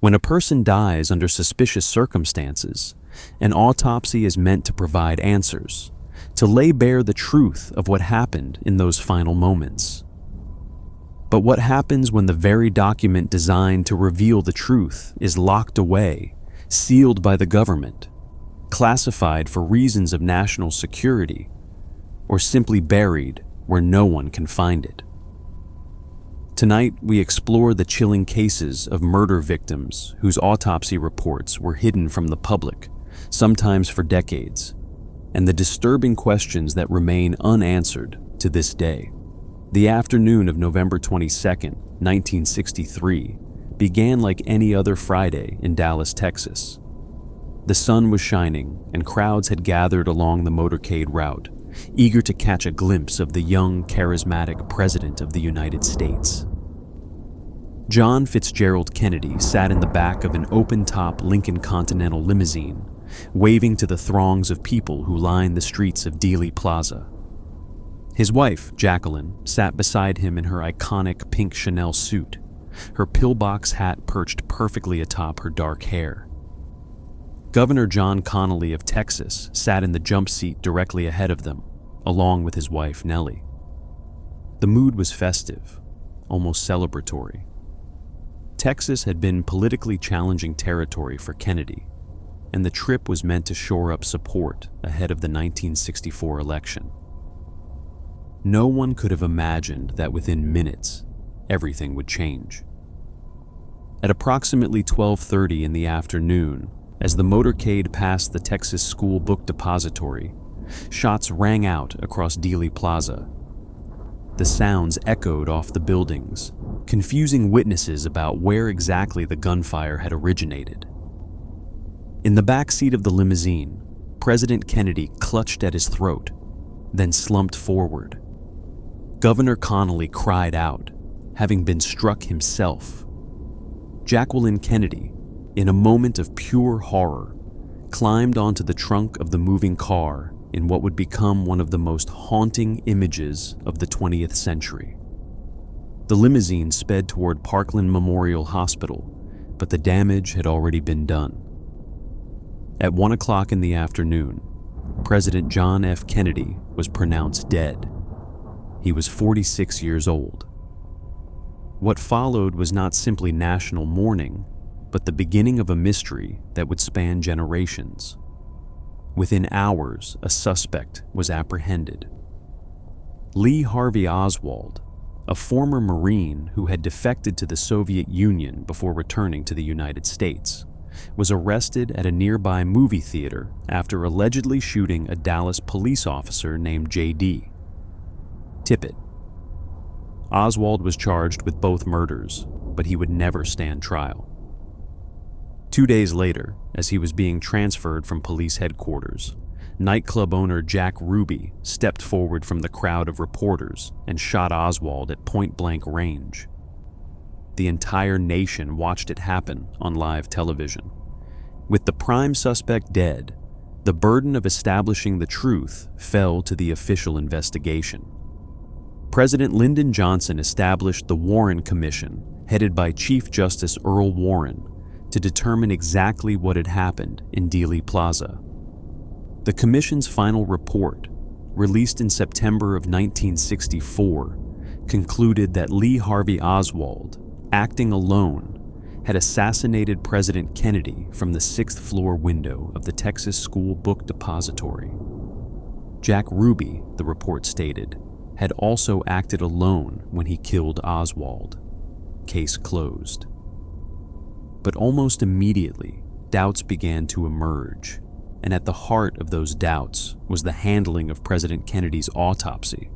When a person dies under suspicious circumstances, an autopsy is meant to provide answers, to lay bare the truth of what happened in those final moments. But what happens when the very document designed to reveal the truth is locked away, sealed by the government, classified for reasons of national security, or simply buried where no one can find it? Tonight, we explore the chilling cases of murder victims whose autopsy reports were hidden from the public, sometimes for decades, and the disturbing questions that remain unanswered to this day. The afternoon of November 22, 1963, began like any other Friday in Dallas, Texas. The sun was shining, and crowds had gathered along the motorcade route, eager to catch a glimpse of the young, charismatic President of the United States. John Fitzgerald Kennedy sat in the back of an open-top Lincoln Continental limousine, waving to the throngs of people who lined the streets of Dealey Plaza. His wife, Jacqueline, sat beside him in her iconic pink Chanel suit, her pillbox hat perched perfectly atop her dark hair. Governor John Connally of Texas sat in the jump seat directly ahead of them, along with his wife, Nellie. The mood was festive, almost celebratory. Texas had been politically challenging territory for Kennedy, and the trip was meant to shore up support ahead of the 1964 election. No one could have imagined that within minutes, everything would change. At approximately 12:30 in the afternoon, as the motorcade passed the Texas School Book Depository, shots rang out across Dealey Plaza. The sounds echoed off the buildings, confusing witnesses about where exactly the gunfire had originated. In the back seat of the limousine, President Kennedy clutched at his throat, then slumped forward. Governor Connally cried out, having been struck himself. Jacqueline Kennedy, in a moment of pure horror, climbed onto the trunk of the moving car in what would become one of the most haunting images of the 20th century. The limousine sped toward Parkland Memorial Hospital, but the damage had already been done. At 1 o'clock in the afternoon, President John F. Kennedy was pronounced dead. He was 46 years old. What followed was not simply national mourning, but the beginning of a mystery that would span generations. Within hours, a suspect was apprehended. Lee Harvey Oswald, a former Marine who had defected to the Soviet Union before returning to the United States, was arrested at a nearby movie theater after allegedly shooting a Dallas police officer named J.D. Tippit. Oswald was charged with both murders, but he would never stand trial. 2 days later, as he was being transferred from police headquarters, nightclub owner Jack Ruby stepped forward from the crowd of reporters and shot Oswald at point-blank range. The entire nation watched it happen on live television. With the prime suspect dead, the burden of establishing the truth fell to the official investigation. President Lyndon Johnson established the Warren Commission, headed by Chief Justice Earl Warren, to determine exactly what had happened in Dealey Plaza. The commission's final report, released in September of 1964, concluded that Lee Harvey Oswald, acting alone, had assassinated President Kennedy from the 6th floor window of the Texas School Book Depository. Jack Ruby, the report stated, had also acted alone when he killed Oswald. Case closed. But almost immediately, doubts began to emerge, and at the heart of those doubts was the handling of President Kennedy's autopsy.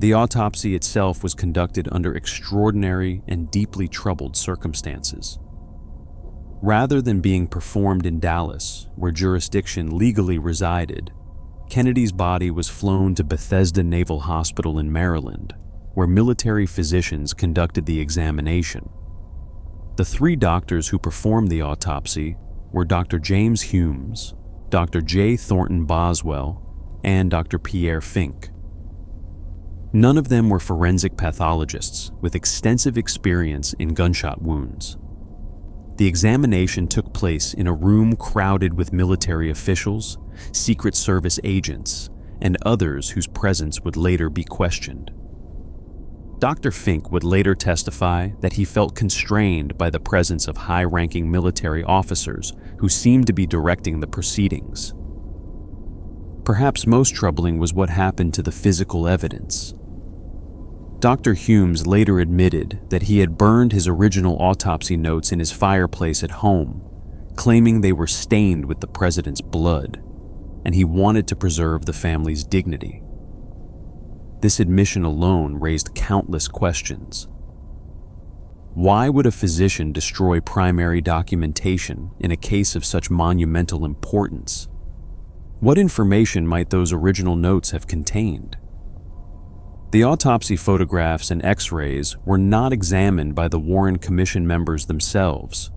The autopsy itself was conducted under extraordinary and deeply troubled circumstances. Rather than being performed in Dallas, where jurisdiction legally resided, Kennedy's body was flown to Bethesda Naval Hospital in Maryland, where military physicians conducted the examination. The 3 doctors who performed the autopsy were Dr. James Humes, Dr. J. Thornton Boswell, and Dr. Pierre Fink. None of them were forensic pathologists with extensive experience in gunshot wounds. The examination took place in a room crowded with military officials, Secret Service agents, and others whose presence would later be questioned. Dr. Fink would later testify that he felt constrained by the presence of high-ranking military officers who seemed to be directing the proceedings. Perhaps most troubling was what happened to the physical evidence. Dr. Humes later admitted that he had burned his original autopsy notes in his fireplace at home, claiming they were stained with the president's blood, and he wanted to preserve the family's dignity. This admission alone raised countless questions. Why would a physician destroy primary documentation in a case of such monumental importance? What information might those original notes have contained? The autopsy photographs and X-rays were not examined by the Warren Commission members themselves.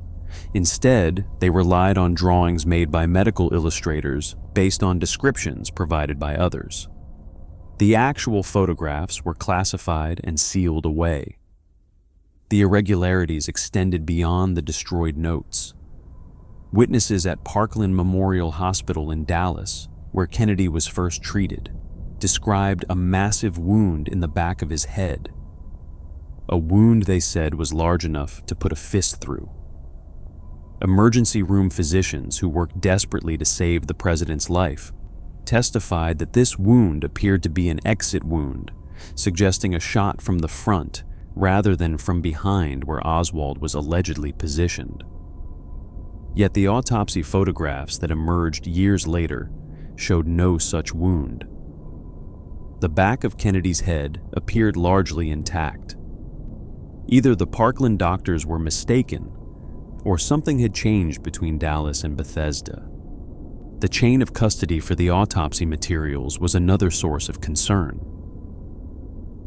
Instead, they relied on drawings made by medical illustrators based on descriptions provided by others. The actual photographs were classified and sealed away. The irregularities extended beyond the destroyed notes. Witnesses at Parkland Memorial Hospital in Dallas, where Kennedy was first treated, described a massive wound in the back of his head. A wound they said was large enough to put a fist through. Emergency room physicians who worked desperately to save the president's life testified that this wound appeared to be an exit wound, suggesting a shot from the front rather than from behind where Oswald was allegedly positioned. Yet the autopsy photographs that emerged years later showed no such wound. The back of Kennedy's head appeared largely intact. Either the Parkland doctors were mistaken, or something had changed between Dallas and Bethesda. The chain of custody for the autopsy materials was another source of concern.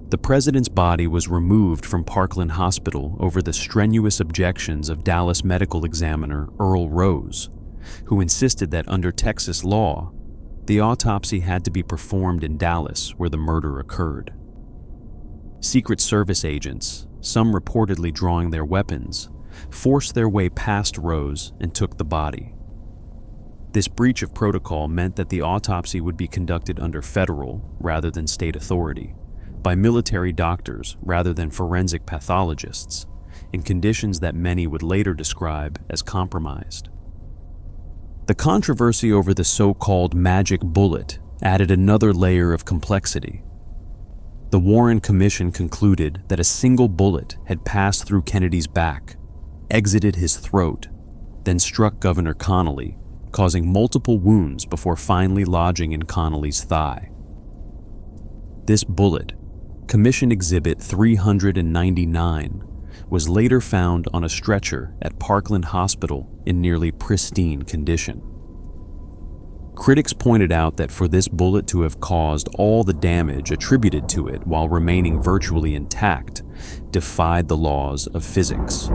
The president's body was removed from Parkland Hospital over the strenuous objections of Dallas medical examiner Earl Rose, who insisted that under Texas law, the autopsy had to be performed in Dallas where the murder occurred. Secret Service agents, some reportedly drawing their weapons, forced their way past Rose and took the body. This breach of protocol meant that the autopsy would be conducted under federal rather than state authority, by military doctors rather than forensic pathologists, in conditions that many would later describe as compromised. The controversy over the so-called magic bullet added another layer of complexity. The Warren Commission concluded that a single bullet had passed through Kennedy's back, exited his throat, then struck Governor Connally, causing multiple wounds before finally lodging in Connally's thigh. This bullet, Commission Exhibit 399, was later found on a stretcher at Parkland Hospital in nearly pristine condition. Critics pointed out that for this bullet to have caused all the damage attributed to it while remaining virtually intact defied the laws of physics.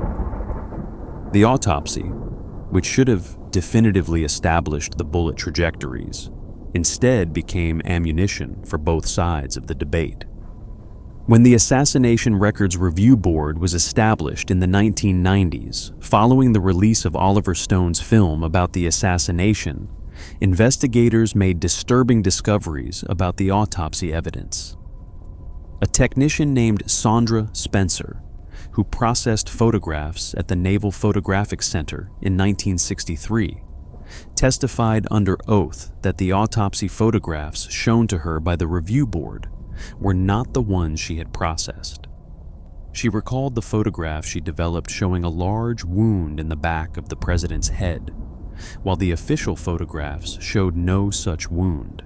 The autopsy, which should have definitively established the bullet trajectories, instead became ammunition for both sides of the debate. When the Assassination Records Review Board was established in the 1990s, following the release of Oliver Stone's film about the assassination, investigators made disturbing discoveries about the autopsy evidence. A technician named Sandra Spencer, who processed photographs at the Naval Photographic Center in 1963, testified under oath that the autopsy photographs shown to her by the review board were not the ones she had processed. She recalled the photograph she developed showing a large wound in the back of the president's head, while the official photographs showed no such wound.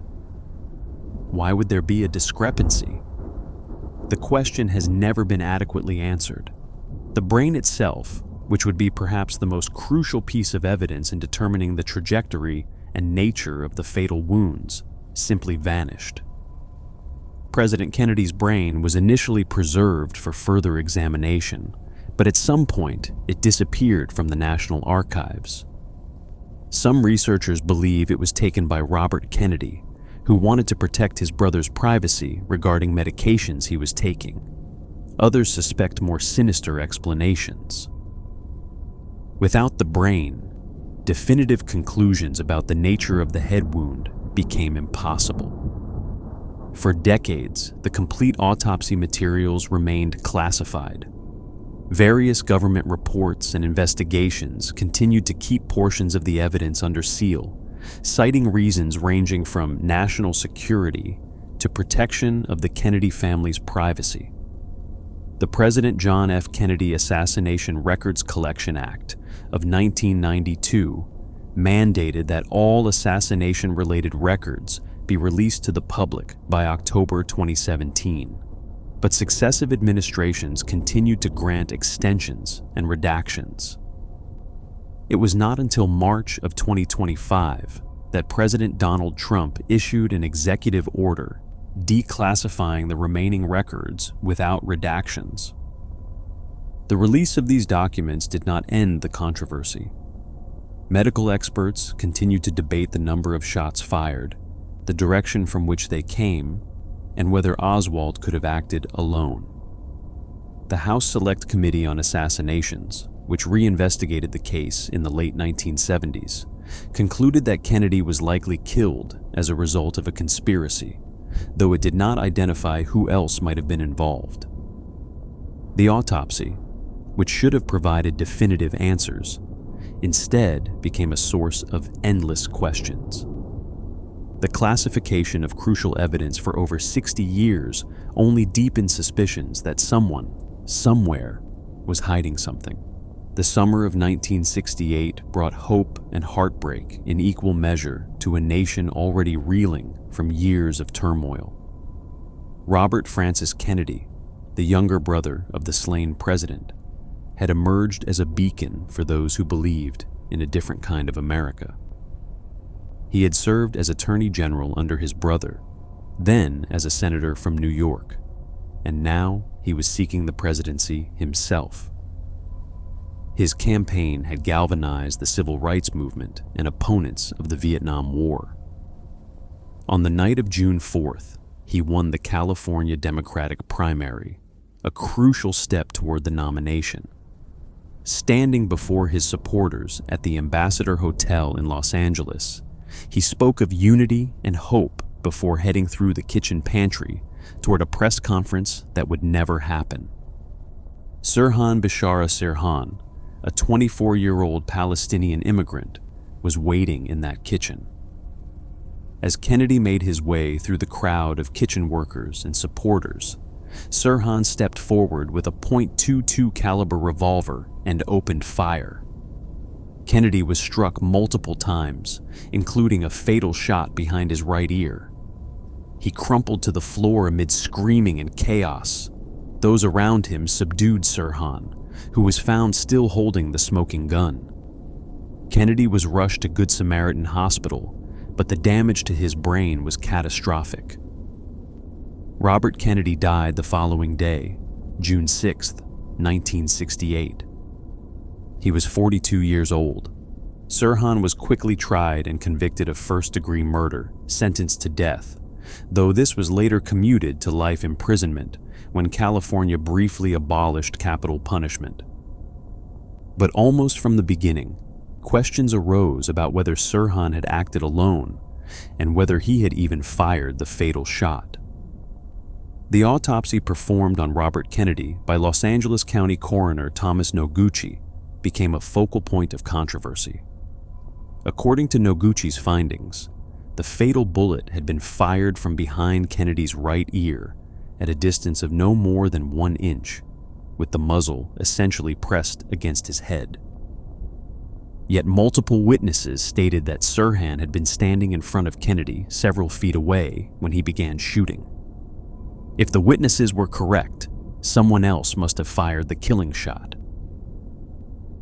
Why would there be a discrepancy? The question has never been adequately answered. The brain itself, which would be perhaps the most crucial piece of evidence in determining the trajectory and nature of the fatal wounds, simply vanished. President Kennedy's brain was initially preserved for further examination, but at some point it disappeared from the National Archives. Some researchers believe it was taken by Robert Kennedy, who wanted to protect his brother's privacy regarding medications he was taking. Others suspect more sinister explanations. Without the brain, definitive conclusions about the nature of the head wound became impossible. For decades, the complete autopsy materials remained classified. Various government reports and investigations continued to keep portions of the evidence under seal, citing reasons ranging from national security to protection of the Kennedy family's privacy. The President John F. Kennedy Assassination Records Collection Act of 1992 mandated that all assassination-related records be released to the public by October 2017. But successive administrations continued to grant extensions and redactions. It was not until March of 2025 that President Donald Trump issued an executive order declassifying the remaining records without redactions. The release of these documents did not end the controversy. Medical experts continued to debate the number of shots fired, the direction from which they came, and whether Oswald could have acted alone. The House Select Committee on Assassinations, which reinvestigated the case in the late 1970s, concluded that Kennedy was likely killed as a result of a conspiracy, though it did not identify who else might have been involved. The autopsy, which should have provided definitive answers, instead became a source of endless questions. The classification of crucial evidence for over 60 years only deepened suspicions that someone, somewhere, was hiding something. The summer of 1968 brought hope and heartbreak in equal measure to a nation already reeling from years of turmoil. Robert Francis Kennedy, the younger brother of the slain president, had emerged as a beacon for those who believed in a different kind of America. He had served as Attorney General under his brother, then as a senator from New York, and now he was seeking the presidency himself. His campaign had galvanized the civil rights movement and opponents of the Vietnam War. On the night of June 4th, he won the California Democratic primary, a crucial step toward the nomination. Standing before his supporters at the Ambassador Hotel in Los Angeles, he spoke of unity and hope before heading through the kitchen pantry toward a press conference that would never happen. Sirhan Bishara Sirhan, a 24-year-old Palestinian immigrant, was waiting in that kitchen. As Kennedy made his way through the crowd of kitchen workers and supporters, Sirhan stepped forward with a .22 caliber revolver and opened fire. Kennedy was struck multiple times, including a fatal shot behind his right ear. He crumpled to the floor amid screaming and chaos. Those around him subdued Sirhan, who was found still holding the smoking gun. Kennedy was rushed to Good Samaritan Hospital, but the damage to his brain was catastrophic. Robert Kennedy died the following day, June 6, 1968. He was 42 years old. Sirhan was quickly tried and convicted of first-degree murder, sentenced to death, though this was later commuted to life imprisonment when California briefly abolished capital punishment. But almost from the beginning, questions arose about whether Sirhan had acted alone and whether he had even fired the fatal shot. The autopsy performed on Robert Kennedy by Los Angeles County Coroner Thomas Noguchi became a focal point of controversy. According to Noguchi's findings, the fatal bullet had been fired from behind Kennedy's right ear at a distance of no more than 1 inch, with the muzzle essentially pressed against his head. Yet multiple witnesses stated that Sirhan had been standing in front of Kennedy several feet away when he began shooting. If the witnesses were correct, someone else must have fired the killing shot.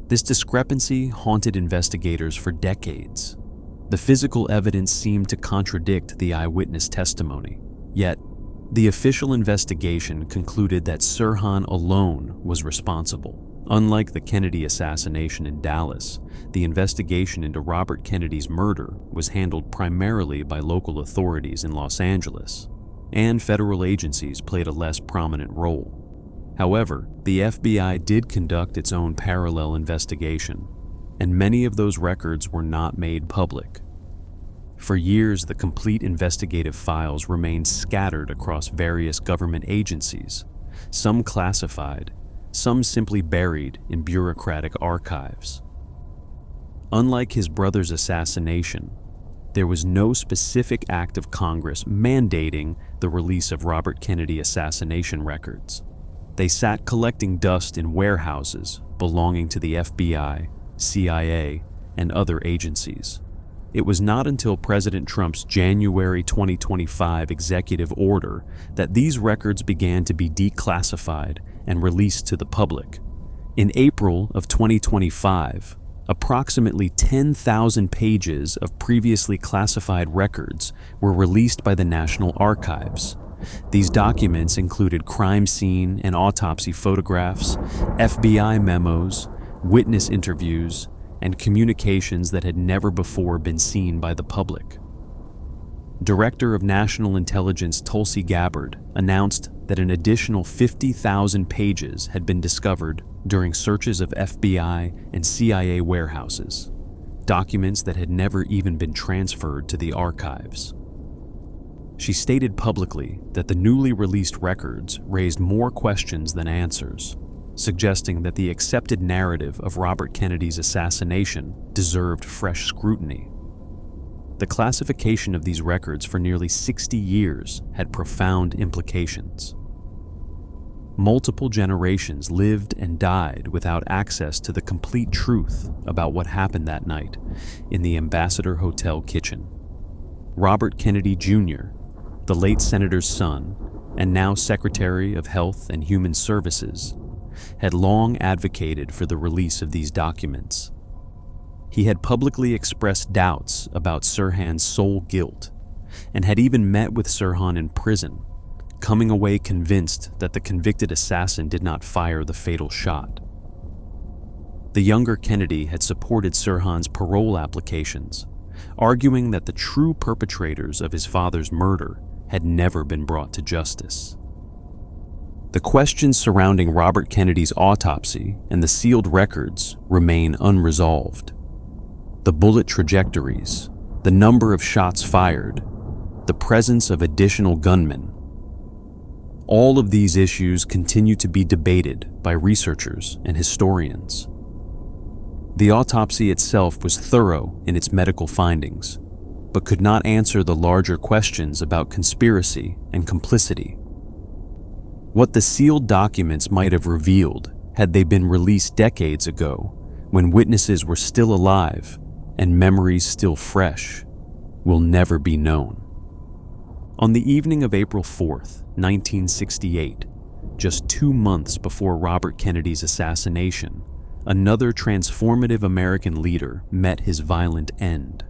This discrepancy haunted investigators for decades. The physical evidence seemed to contradict the eyewitness testimony, yet the official investigation concluded that Sirhan alone was responsible. Unlike the Kennedy assassination in Dallas, the investigation into Robert Kennedy's murder was handled primarily by local authorities in Los Angeles, and federal agencies played a less prominent role. However, the FBI did conduct its own parallel investigation, and many of those records were not made public. For years, the complete investigative files remained scattered across various government agencies, some classified, some simply buried in bureaucratic archives. Unlike his brother's assassination, there was no specific act of Congress mandating the release of Robert Kennedy assassination records. They sat collecting dust in warehouses belonging to the FBI, CIA, and other agencies. It was not until President Trump's January 2025 executive order that these records began to be declassified and released to the public. In April of 2025, approximately 10,000 pages of previously classified records were released by the National Archives. These documents included crime scene and autopsy photographs, FBI memos, witness interviews, and communications that had never before been seen by the public. Director of National Intelligence Tulsi Gabbard announced that an additional 50,000 pages had been discovered during searches of FBI and CIA warehouses, documents that had never even been transferred to the archives. She stated publicly that the newly released records raised more questions than answers, suggesting that the accepted narrative of Robert Kennedy's assassination deserved fresh scrutiny. The classification of these records for nearly 60 years had profound implications. Multiple generations lived and died without access to the complete truth about what happened that night in the Ambassador Hotel kitchen. Robert Kennedy Jr., the late senator's son, and now Secretary of Health and Human Services, had long advocated for the release of these documents. He had publicly expressed doubts about Sirhan's sole guilt and had even met with Sirhan in prison, coming away convinced that the convicted assassin did not fire the fatal shot. The younger Kennedy had supported Sirhan's parole applications, arguing that the true perpetrators of his father's murder had never been brought to justice. The questions surrounding Robert Kennedy's autopsy and the sealed records remain unresolved. The bullet trajectories, the number of shots fired, the presence of additional gunmen. All of these issues continue to be debated by researchers and historians. The autopsy itself was thorough in its medical findings, but could not answer the larger questions about conspiracy and complicity. What the sealed documents might have revealed had they been released decades ago, when witnesses were still alive and memories still fresh, will never be known. On the evening of April 4th, 1968, just 2 months before Robert Kennedy's assassination, another transformative American leader met his violent end.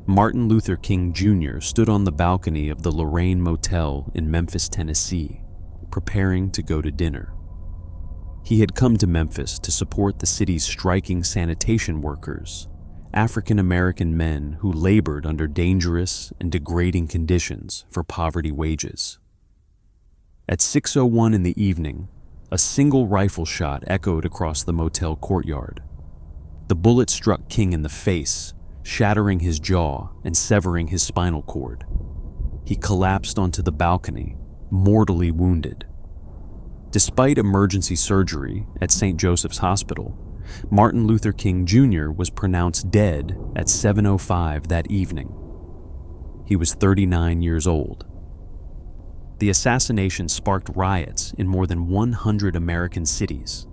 Martin Luther King Jr. stood on the balcony of the Lorraine Motel in Memphis, Tennessee, preparing to go to dinner. He had come to Memphis to support the city's striking sanitation workers, African American men who labored under dangerous and degrading conditions for poverty wages. At 6:01 in the evening, a single rifle shot echoed across the motel courtyard. The bullet struck King in the face, shattering his jaw and severing his spinal cord. He collapsed onto the balcony, mortally wounded. Despite emergency surgery at St. Joseph's Hospital, Martin Luther King Jr. was pronounced dead at 7:05 that evening. He was 39 years old. The assassination sparked riots in more than 100 American cities.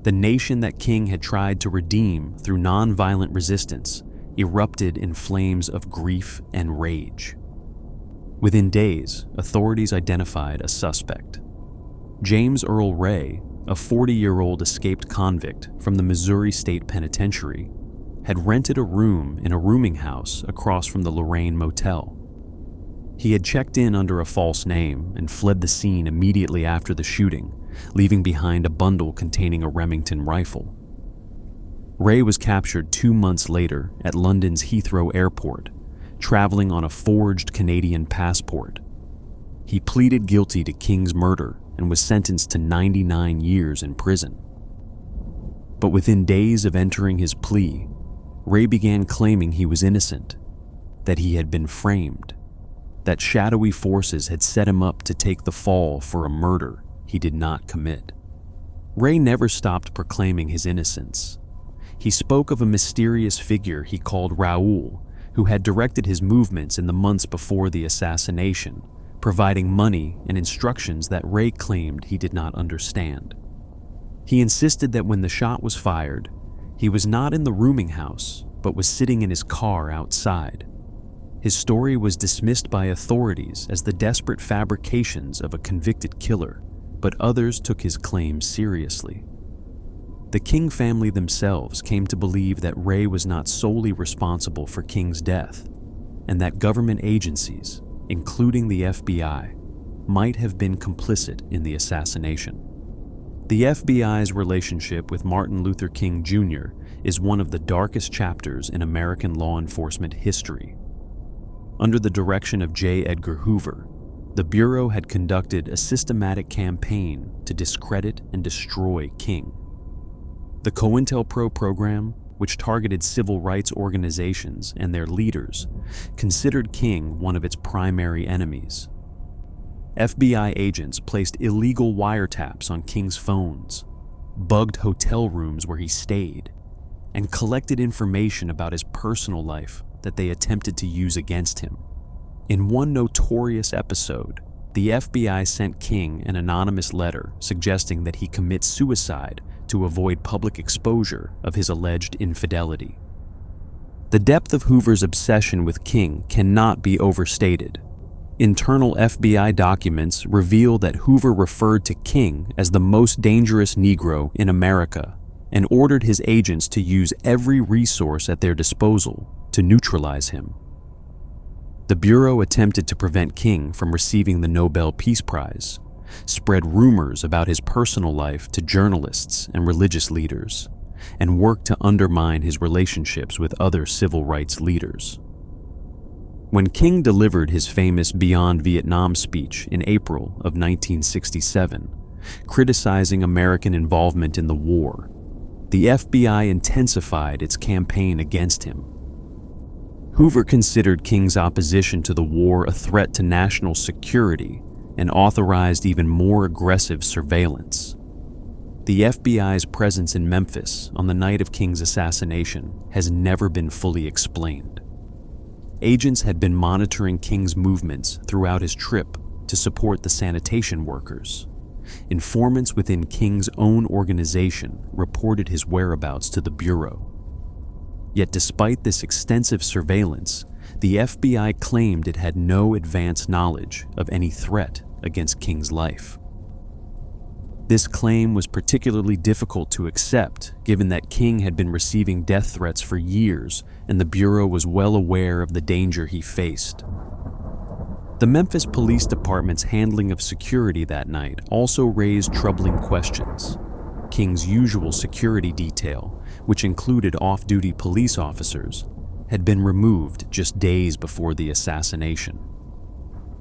The nation that King had tried to redeem through nonviolent resistance erupted in flames of grief and rage. Within days, authorities identified a suspect. James Earl Ray, a 40-year-old escaped convict from the Missouri State Penitentiary, had rented a room in a rooming house across from the Lorraine Motel. He had checked in under a false name and fled the scene immediately after the shooting, leaving behind a bundle containing a Remington rifle. Ray was captured 2 months later at London's Heathrow Airport, traveling on a forged Canadian passport. He pleaded guilty to King's murder and was sentenced to 99 years in prison. But within days of entering his plea, Ray began claiming he was innocent, that he had been framed, that shadowy forces had set him up to take the fall for a murder he did not commit. Ray never stopped proclaiming his innocence. He spoke of a mysterious figure he called Raoul, who had directed his movements in the months before the assassination, providing money and instructions that Ray claimed he did not understand. He insisted that when the shot was fired, he was not in the rooming house, but was sitting in his car outside. His story was dismissed by authorities as the desperate fabrications of a convicted killer, but others took his claims seriously. The King family themselves came to believe that Ray was not solely responsible for King's death, and that government agencies, including the FBI, might have been complicit in the assassination. The FBI's relationship with Martin Luther King Jr. is one of the darkest chapters in American law enforcement history. Under the direction of J. Edgar Hoover, the Bureau had conducted a systematic campaign to discredit and destroy King. The COINTELPRO program, which targeted civil rights organizations and their leaders, considered King one of its primary enemies. FBI agents placed illegal wiretaps on King's phones, bugged hotel rooms where he stayed, and collected information about his personal life that they attempted to use against him. In one notorious episode, the FBI sent King an anonymous letter suggesting that he commit suicide to avoid public exposure of his alleged infidelity. The depth of Hoover's obsession with King cannot be overstated. Internal FBI documents reveal that Hoover referred to King as the most dangerous Negro in America and ordered his agents to use every resource at their disposal to neutralize him. The Bureau attempted to prevent King from receiving the Nobel Peace Prize, spread rumors about his personal life to journalists and religious leaders, and worked to undermine his relationships with other civil rights leaders. When King delivered his famous Beyond Vietnam speech in April of 1967, criticizing American involvement in the war, the FBI intensified its campaign against him. Hoover considered King's opposition to the war a threat to national security and authorized even more aggressive surveillance. The FBI's presence in Memphis on the night of King's assassination has never been fully explained. Agents had been monitoring King's movements throughout his trip to support the sanitation workers. Informants within King's own organization reported his whereabouts to the Bureau. Yet despite this extensive surveillance, the FBI claimed it had no advance knowledge of any threat against King's life. This claim was particularly difficult to accept, given that King had been receiving death threats for years and the Bureau was well aware of the danger he faced. The Memphis Police Department's handling of security that night also raised troubling questions. King's usual security detail, which included off-duty police officers, had been removed just days before the assassination.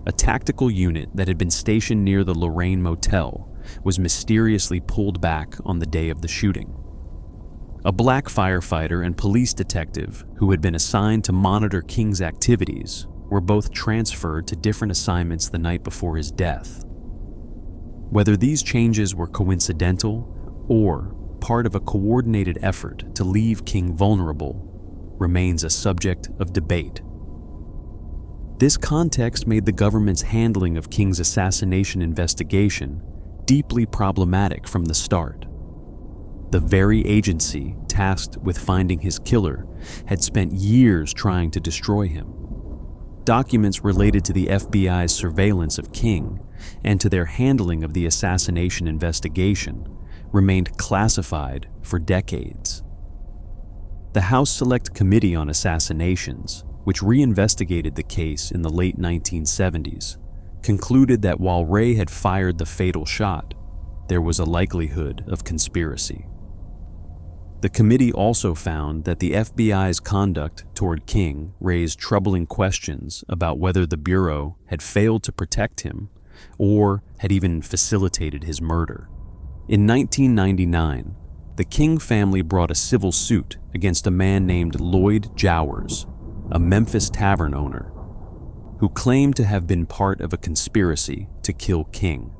A tactical unit that had been stationed near the Lorraine Motel was mysteriously pulled back on the day of the shooting. A black firefighter and police detective who had been assigned to monitor King's activities were both transferred to different assignments the night before his death. Whether these changes were coincidental or part of a coordinated effort to leave King vulnerable remains a subject of debate. This context made the government's handling of King's assassination investigation deeply problematic from the start. The very agency tasked with finding his killer had spent years trying to destroy him. Documents related to the FBI's surveillance of King and to their handling of the assassination investigation remained classified for decades. The House Select Committee on Assassinations, which reinvestigated the case in the late 1970s, concluded that while Ray had fired the fatal shot, there was a likelihood of conspiracy. The committee also found that the FBI's conduct toward King raised troubling questions about whether the Bureau had failed to protect him or had even facilitated his murder. In 1999, the King family brought a civil suit against a man named Lloyd Jowers, a Memphis tavern owner, who claimed to have been part of a conspiracy to kill King.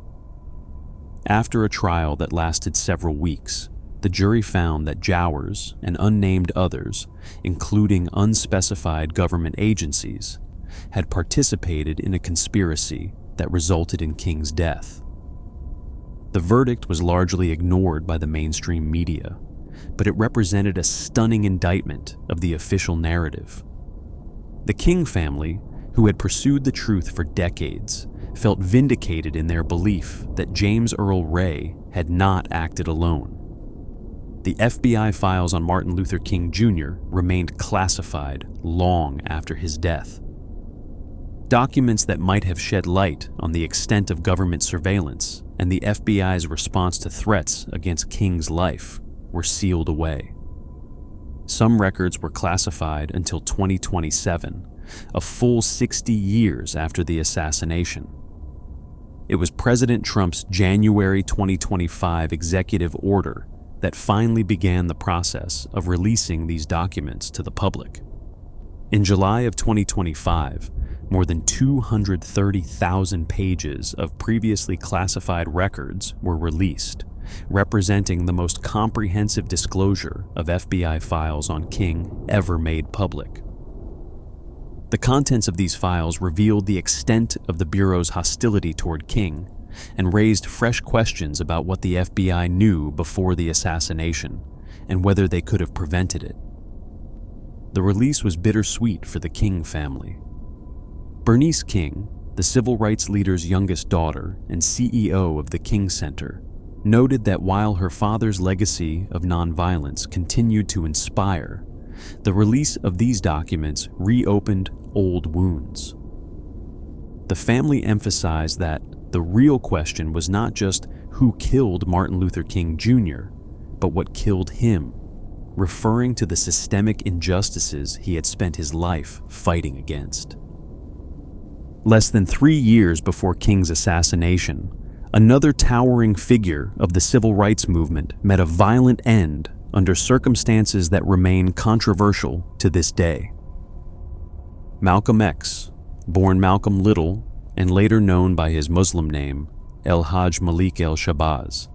After a trial that lasted several weeks, the jury found that Jowers and unnamed others, including unspecified government agencies, had participated in a conspiracy that resulted in King's death. The verdict was largely ignored by the mainstream media, but it represented a stunning indictment of the official narrative. The King family, who had pursued the truth for decades, felt vindicated in their belief that James Earl Ray had not acted alone. The FBI files on Martin Luther King Jr. remained classified long after his death. Documents that might have shed light on the extent of government surveillance and the FBI's response to threats against King's life were sealed away. Some records were classified until 2027, a full 60 years after the assassination. It was President Trump's January 2025 executive order that finally began the process of releasing these documents to the public. In July of 2025, more than 230,000 pages of previously classified records were released, representing the most comprehensive disclosure of FBI files on King ever made public. The contents of these files revealed the extent of the Bureau's hostility toward King and raised fresh questions about what the FBI knew before the assassination and whether they could have prevented it. The release was bittersweet for the King family. Bernice King, the civil rights leader's youngest daughter and CEO of the King Center, noted that while her father's legacy of nonviolence continued to inspire, the release of these documents reopened old wounds. The family emphasized that the real question was not just who killed Martin Luther King Jr., but what killed him, referring to the systemic injustices he had spent his life fighting against. Less than 3 years before King's assassination, another towering figure of the civil rights movement met a violent end under circumstances that remain controversial to this day. Malcolm X, born Malcolm Little and later known by his Muslim name, El-Hajj Malik el-Shabazz,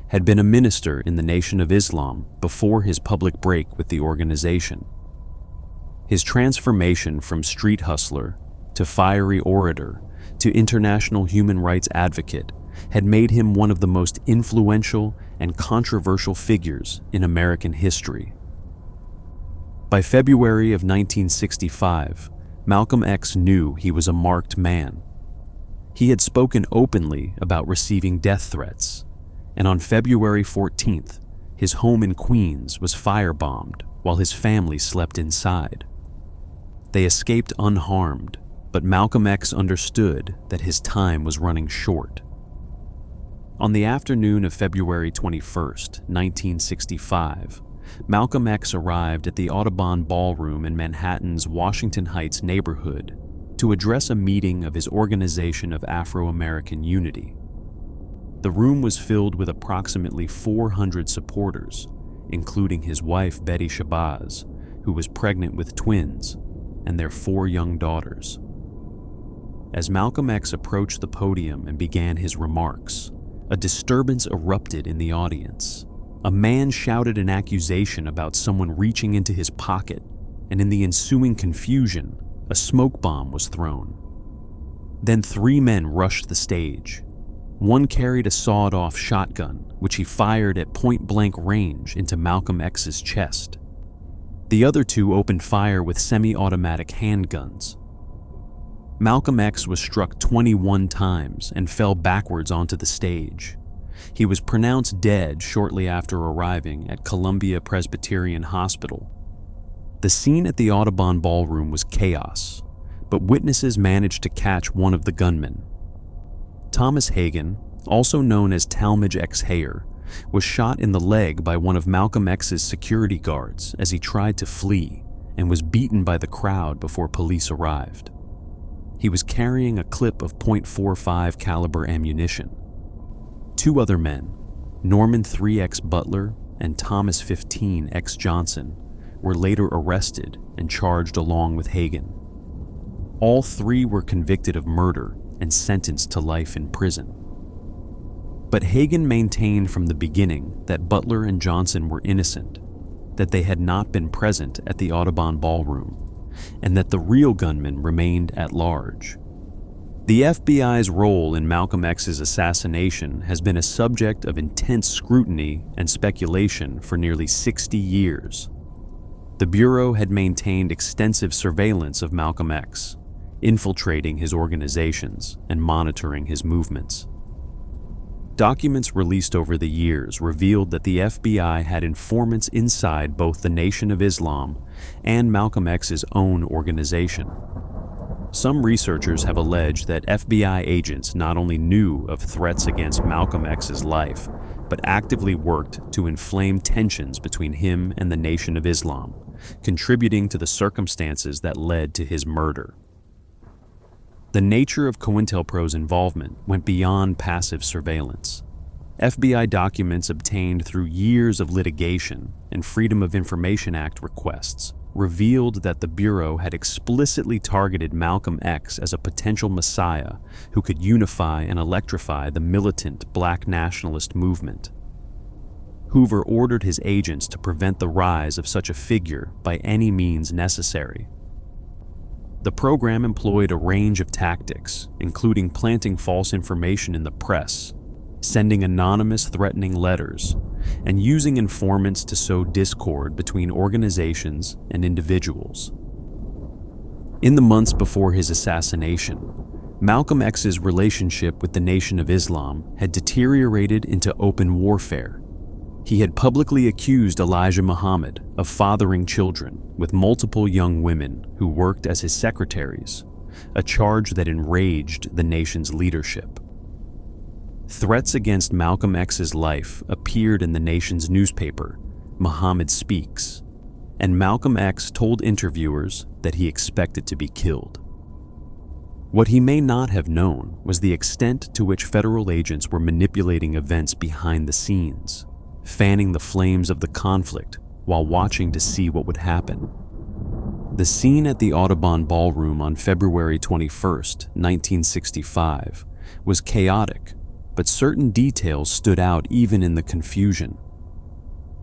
had been a minister in the Nation of Islam before his public break with the organization. His transformation from street hustler to fiery orator to international human rights advocate had made him one of the most influential and controversial figures in American history. By February of 1965, Malcolm X knew he was a marked man. He had spoken openly about receiving death threats, and on February 14th, his home in Queens was firebombed while his family slept inside. They escaped unharmed, but Malcolm X understood that his time was running short. On the afternoon of February 21st, 1965, Malcolm X arrived at the Audubon Ballroom in Manhattan's Washington Heights neighborhood to address a meeting of his Organization of Afro-American Unity. The room was filled with approximately 400 supporters, including his wife Betty Shabazz, who was pregnant with twins, and their 4 young daughters. As Malcolm X approached the podium and began his remarks, a disturbance erupted in the audience. A man shouted an accusation about someone reaching into his pocket, and in the ensuing confusion, a smoke bomb was thrown. Then 3 men rushed the stage. One carried a sawed-off shotgun, which he fired at point-blank range into Malcolm X's chest. The other 2 opened fire with semi-automatic handguns. Malcolm X was struck 21 times and fell backwards onto the stage. He was pronounced dead shortly after arriving at Columbia Presbyterian Hospital. The scene at the Audubon Ballroom was chaos, but witnesses managed to catch one of the gunmen. Thomas Hagen, also known as Talmadge X. Hayer, was shot in the leg by one of Malcolm X's security guards as he tried to flee and was beaten by the crowd before police arrived. He was carrying a clip of .45 caliber ammunition. 2 other men, Norman 3X Butler and Thomas 15 X Johnson were later arrested and charged along with Hagen. All three were convicted of murder and sentenced to life in prison. But Hagen maintained from the beginning that Butler and Johnson were innocent, that they had not been present at the Audubon ballroom, and that the real gunman remained at large. The FBI's role in Malcolm X's assassination has been a subject of intense scrutiny and speculation for nearly 60 years. The Bureau had maintained extensive surveillance of Malcolm X, infiltrating his organizations and monitoring his movements. Documents released over the years revealed that the FBI had informants inside both the Nation of Islam and Malcolm X's own organization. Some researchers have alleged that FBI agents not only knew of threats against Malcolm X's life, but actively worked to inflame tensions between him and the Nation of Islam, contributing to the circumstances that led to his murder. The nature of COINTELPRO's involvement went beyond passive surveillance. FBI documents obtained through years of litigation and Freedom of Information Act requests revealed that the Bureau had explicitly targeted Malcolm X as a potential messiah who could unify and electrify the militant black nationalist movement. Hoover ordered his agents to prevent the rise of such a figure by any means necessary. The program employed a range of tactics, including planting false information in the press, sending anonymous threatening letters, and using informants to sow discord between organizations and individuals. In the months before his assassination, Malcolm X's relationship with the Nation of Islam had deteriorated into open warfare. He had publicly accused Elijah Muhammad of fathering children with multiple young women who worked as his secretaries, a charge that enraged the nation's leadership. Threats against Malcolm X's life appeared in the nation's newspaper, Muhammad Speaks, and Malcolm X told interviewers that he expected to be killed. What he may not have known was the extent to which federal agents were manipulating events behind the scenes, fanning the flames of the conflict while watching to see what would happen. The scene at the Audubon Ballroom on February 21, 1965, was chaotic, but certain details stood out even in the confusion.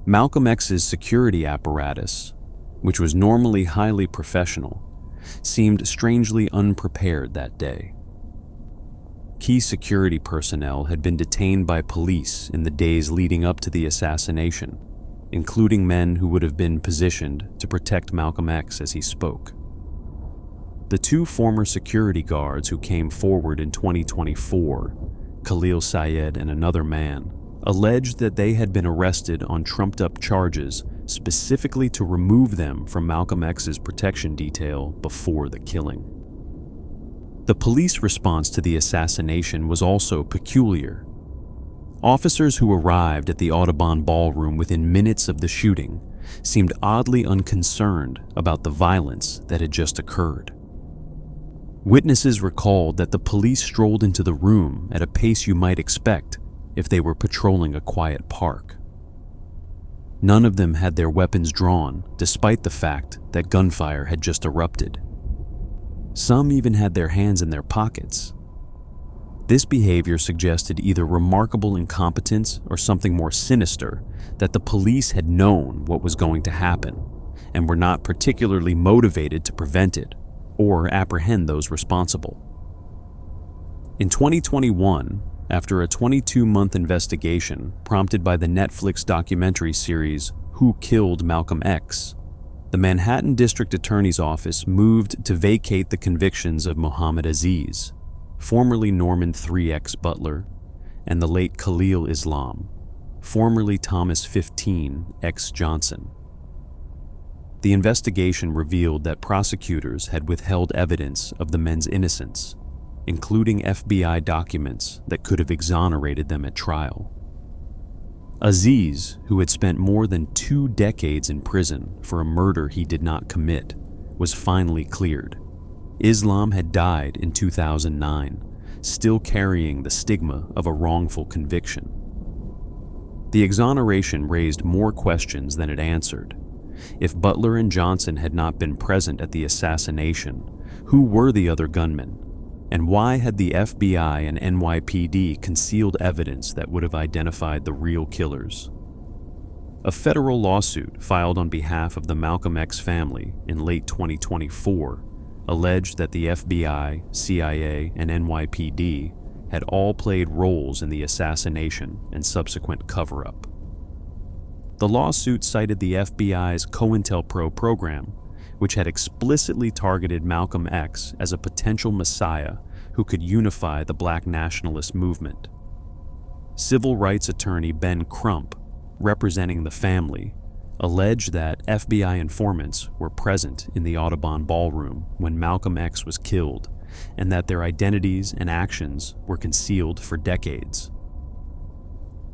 Malcolm X's security apparatus, which was normally highly professional, seemed strangely unprepared that day. Key security personnel had been detained by police in the days leading up to the assassination, including men who would have been positioned to protect Malcolm X as he spoke. The two former security guards who came forward in 2024, Khalil Syed and another man, alleged that they had been arrested on trumped-up charges specifically to remove them from Malcolm X's protection detail before the killing. The police response to the assassination was also peculiar. Officers who arrived at the Audubon Ballroom within minutes of the shooting seemed oddly unconcerned about the violence that had just occurred. Witnesses recalled that the police strolled into the room at a pace you might expect if they were patrolling a quiet park. None of them had their weapons drawn, despite the fact that gunfire had just erupted. Some even had their hands in their pockets. This behavior suggested either remarkable incompetence or something more sinister, that the police had known what was going to happen and were not particularly motivated to prevent it or apprehend those responsible. In 2021, after a 22-month investigation prompted by the Netflix documentary series Who Killed Malcolm X, the Manhattan District Attorney's Office moved to vacate the convictions of Muhammad Aziz, formerly Norman 3X Butler, and the late Khalil Islam, formerly Thomas 15 X Johnson. The investigation revealed that prosecutors had withheld evidence of the men's innocence, including FBI documents that could have exonerated them at trial. Aziz, who had spent more than 2 decades in prison for a murder he did not commit, was finally cleared. Islam had died in 2009, still carrying the stigma of a wrongful conviction. The exoneration raised more questions than it answered. If Butler and Johnson had not been present at the assassination, who were the other gunmen? And why had the FBI and NYPD concealed evidence that would have identified the real killers? A federal lawsuit filed on behalf of the Malcolm X family in late 2024 alleged that the FBI, CIA, and NYPD had all played roles in the assassination and subsequent cover-up. The lawsuit cited the FBI's COINTELPRO program, which had explicitly targeted Malcolm X as a potential messiah who could unify the Black nationalist movement. Civil rights attorney Ben Crump, representing the family, alleged that FBI informants were present in the Audubon ballroom when Malcolm X was killed, and that their identities and actions were concealed for decades.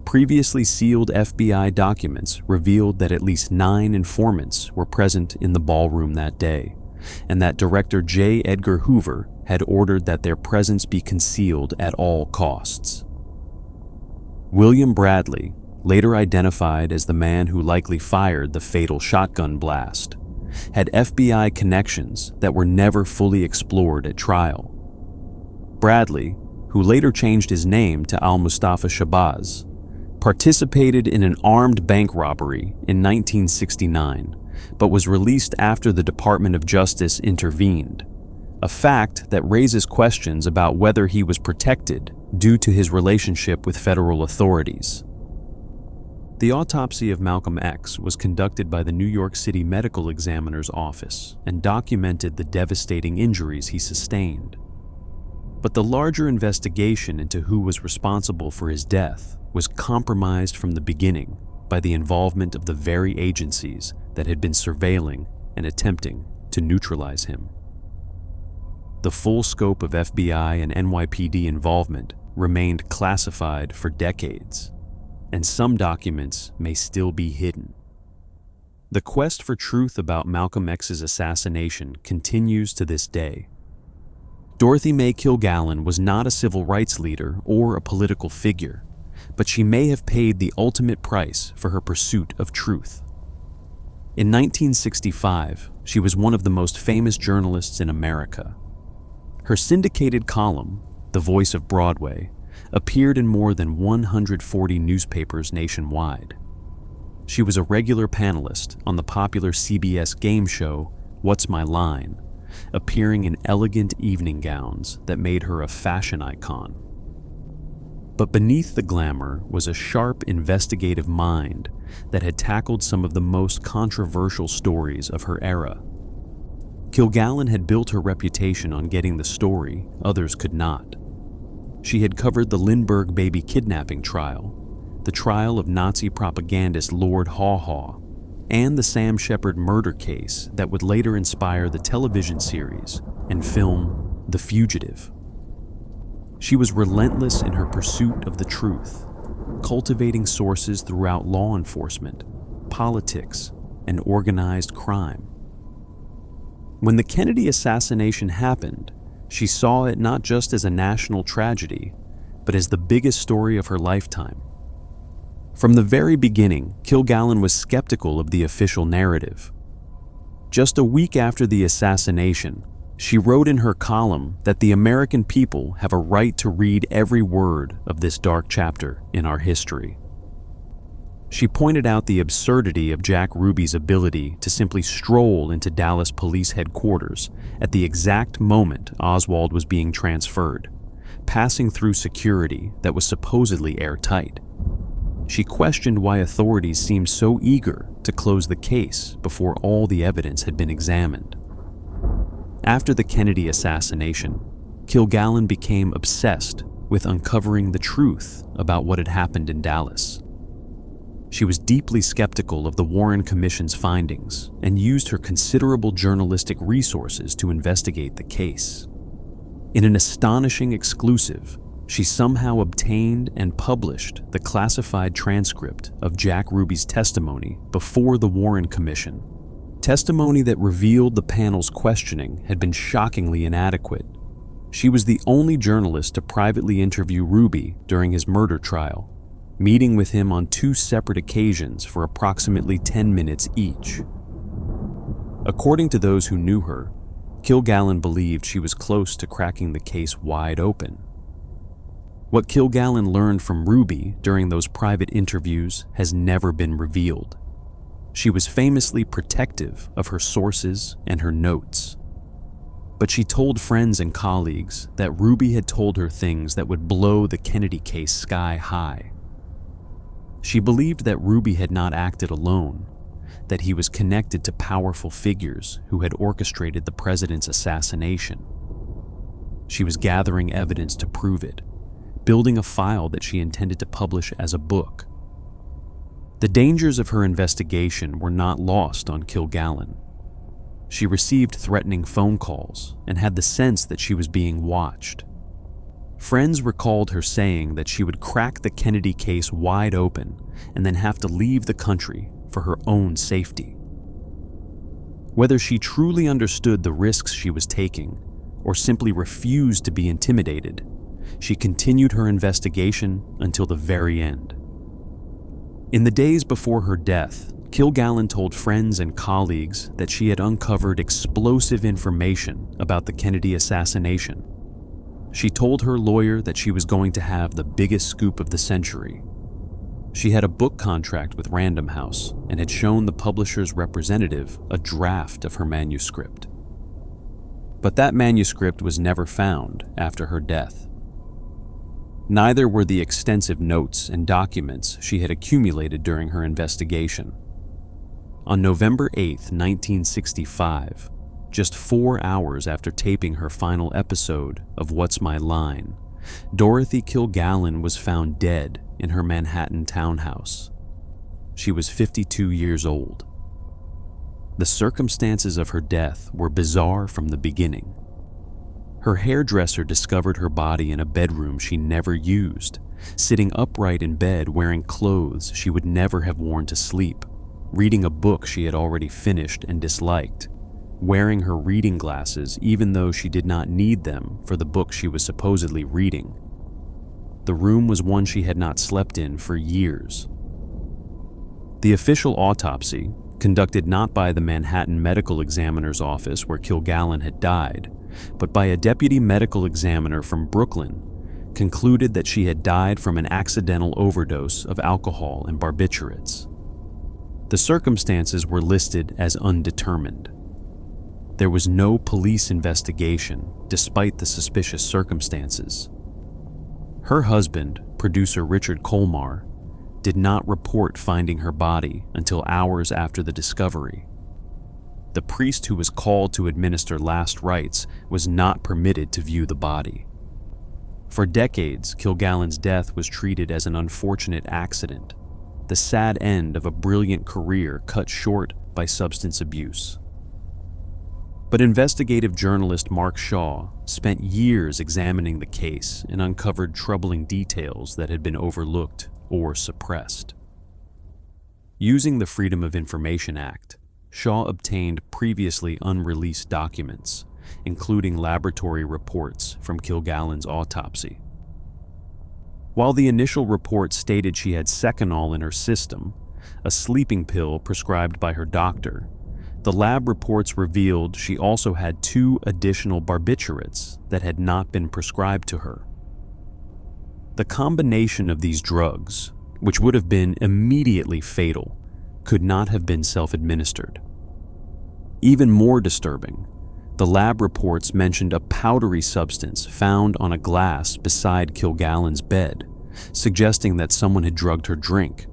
Previously sealed FBI documents revealed that at least 9 informants were present in the ballroom that day, and that Director J. Edgar Hoover had ordered that their presence be concealed at all costs. William Bradley, later identified as the man who likely fired the fatal shotgun blast, had FBI connections that were never fully explored at trial. Bradley, who later changed his name to Al-Mustafa Shabazz, participated in an armed bank robbery in 1969, but was released after the Department of Justice intervened, a fact that raises questions about whether he was protected due to his relationship with federal authorities. The autopsy of Malcolm X was conducted by the New York City Medical Examiner's Office and documented the devastating injuries he sustained. But the larger investigation into who was responsible for his death was compromised from the beginning by the involvement of the very agencies that had been surveilling and attempting to neutralize him. The full scope of FBI and NYPD involvement remained classified for decades, and some documents may still be hidden. The quest for truth about Malcolm X's assassination continues to this day. Dorothy Mae Kilgallen was not a civil rights leader or a political figure, but she may have paid the ultimate price for her pursuit of truth. In 1965, she was one of the most famous journalists in America. Her syndicated column, The Voice of Broadway, appeared in more than 140 newspapers nationwide. She was a regular panelist on the popular CBS game show, What's My Line, appearing in elegant evening gowns that made her a fashion icon. But beneath the glamour was a sharp, investigative mind that had tackled some of the most controversial stories of her era. Kilgallen had built her reputation on getting the story others could not. She had covered the Lindbergh baby kidnapping trial, the trial of Nazi propagandist Lord Haw Haw, and the Sam Shepard murder case that would later inspire the television series and film The Fugitive. She was relentless in her pursuit of the truth, cultivating sources throughout law enforcement, politics, and organized crime. When the Kennedy assassination happened, she saw it not just as a national tragedy, but as the biggest story of her lifetime. From the very beginning, Kilgallen was skeptical of the official narrative. Just a week after the assassination, she wrote in her column that the American people have a right to read every word of this dark chapter in our history. She pointed out the absurdity of Jack Ruby's ability to simply stroll into Dallas police headquarters at the exact moment Oswald was being transferred, passing through security that was supposedly airtight. She questioned why authorities seemed so eager to close the case before all the evidence had been examined. After the Kennedy assassination, Kilgallen became obsessed with uncovering the truth about what had happened in Dallas. She was deeply skeptical of the Warren Commission's findings and used her considerable journalistic resources to investigate the case. In an astonishing exclusive, she somehow obtained and published the classified transcript of Jack Ruby's testimony before the Warren Commission, testimony that revealed the panel's questioning had been shockingly inadequate. She was the only journalist to privately interview Ruby during his murder trial, meeting with him on 2 separate occasions for approximately 10 minutes each. According to those who knew her, Kilgallen believed she was close to cracking the case wide open. What Kilgallen learned from Ruby during those private interviews has never been revealed. She was famously protective of her sources and her notes. But she told friends and colleagues that Ruby had told her things that would blow the Kennedy case sky high. She believed that Ruby had not acted alone, that he was connected to powerful figures who had orchestrated the president's assassination. She was gathering evidence to prove it, building a file that she intended to publish as a book. The dangers of her investigation were not lost on Kilgallen. She received threatening phone calls and had the sense that she was being watched. Friends recalled her saying that she would crack the Kennedy case wide open and then have to leave the country for her own safety. Whether she truly understood the risks she was taking or simply refused to be intimidated, she continued her investigation until the very end. In the days before her death, Kilgallen told friends and colleagues that she had uncovered explosive information about the Kennedy assassination. She told her lawyer that she was going to have the biggest scoop of the century. She had a book contract with Random House and had shown the publisher's representative a draft of her manuscript. But that manuscript was never found after her death. Neither were the extensive notes and documents she had accumulated during her investigation. On November 8, 1965, just 4 hours after taping her final episode of What's My Line, Dorothy Kilgallen was found dead in her Manhattan townhouse. She was 52 years old. The circumstances of her death were bizarre from the beginning. Her hairdresser discovered her body in a bedroom she never used, sitting upright in bed wearing clothes she would never have worn to sleep, reading a book she had already finished and disliked, wearing her reading glasses even though she did not need them for the book she was supposedly reading. The room was one she had not slept in for years. The official autopsy, conducted not by the Manhattan Medical Examiner's office where Kilgallen had died, but by a deputy medical examiner from Brooklyn, concluded that she had died from an accidental overdose of alcohol and barbiturates. The circumstances were listed as undetermined. There was no police investigation despite the suspicious circumstances. Her husband, producer Richard Colmar, did not report finding her body until hours after the discovery. The priest who was called to administer last rites was not permitted to view the body. For decades, Kilgallen's death was treated as an unfortunate accident, the sad end of a brilliant career cut short by substance abuse. But investigative journalist Mark Shaw spent years examining the case and uncovered troubling details that had been overlooked or suppressed. Using the Freedom of Information Act, Shaw obtained previously unreleased documents, including laboratory reports from Kilgallen's autopsy. While the initial report stated she had Seconal in her system, a sleeping pill prescribed by her doctor, the lab reports revealed she also had 2 additional barbiturates that had not been prescribed to her. The combination of these drugs, which would have been immediately fatal, could not have been self-administered. Even more disturbing, the lab reports mentioned a powdery substance found on a glass beside Kilgallen's bed, suggesting that someone had drugged her drink.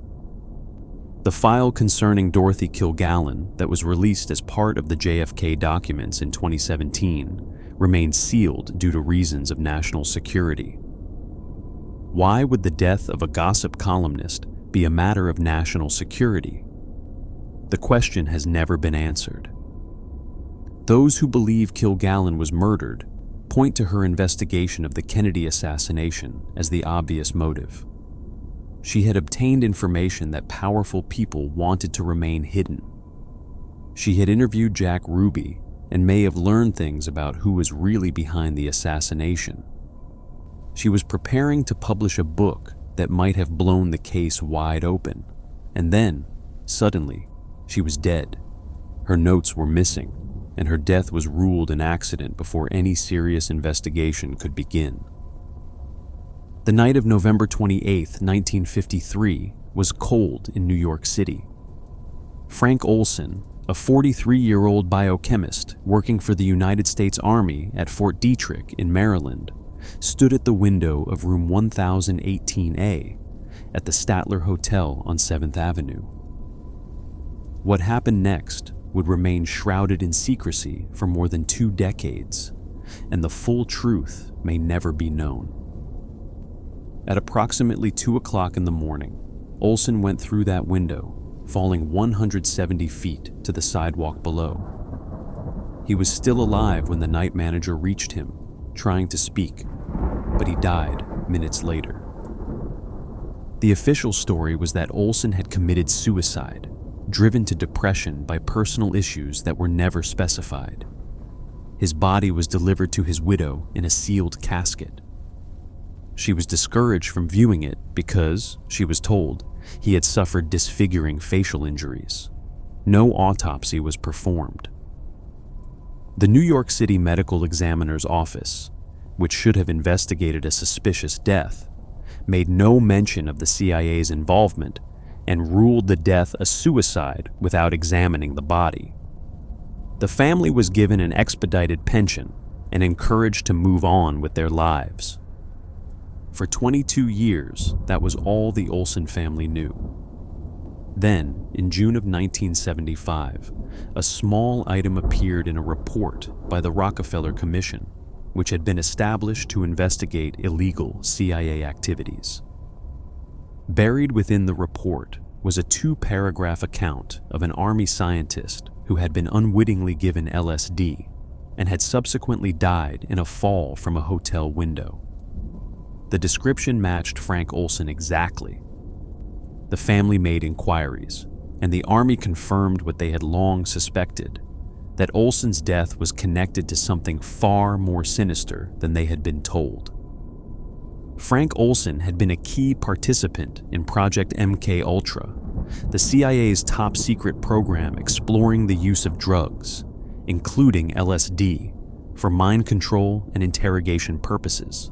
The file concerning Dorothy Kilgallen that was released as part of the JFK documents in 2017 remained sealed due to reasons of national security. Why would the death of a gossip columnist be a matter of national security? The question has never been answered. Those who believe Kilgallen was murdered point to her investigation of the Kennedy assassination as the obvious motive. She had obtained information that powerful people wanted to remain hidden. She had interviewed Jack Ruby and may have learned things about who was really behind the assassination. She was preparing to publish a book that might have blown the case wide open. And then, suddenly, she was dead. Her notes were missing, and her death was ruled an accident before any serious investigation could begin. The night of November 28, 1953, was cold in New York City. Frank Olson, a 43-year-old biochemist working for the United States Army at Fort Detrick in Maryland, stood at the window of room 1018A at the Statler Hotel on 7th Avenue. What happened next would remain shrouded in secrecy for more than 2 decades, and the full truth may never be known. At approximately 2 o'clock in the morning, Olson went through that window, falling 170 feet to the sidewalk below. He was still alive when the night manager reached him, trying to speak, but he died minutes later. The official story was that Olson had committed suicide, driven to depression by personal issues that were never specified. His body was delivered to his widow in a sealed casket. She was discouraged from viewing it because, she was told, he had suffered disfiguring facial injuries. No autopsy was performed. The New York City Medical Examiner's Office, which should have investigated a suspicious death, made no mention of the CIA's involvement and ruled the death a suicide without examining the body. The family was given an expedited pension and encouraged to move on with their lives. For 22 years, that was all the Olson family knew. Then, in June of 1975, a small item appeared in a report by the Rockefeller Commission, which had been established to investigate illegal CIA activities. Buried within the report was a 2-paragraph account of an Army scientist who had been unwittingly given LSD and had subsequently died in a fall from a hotel window. The description matched Frank Olson exactly. The family made inquiries, and the Army confirmed what they had long suspected, that Olson's death was connected to something far more sinister than they had been told. Frank Olson had been a key participant in Project MKUltra, the CIA's top-secret program exploring the use of drugs, including LSD, for mind control and interrogation purposes.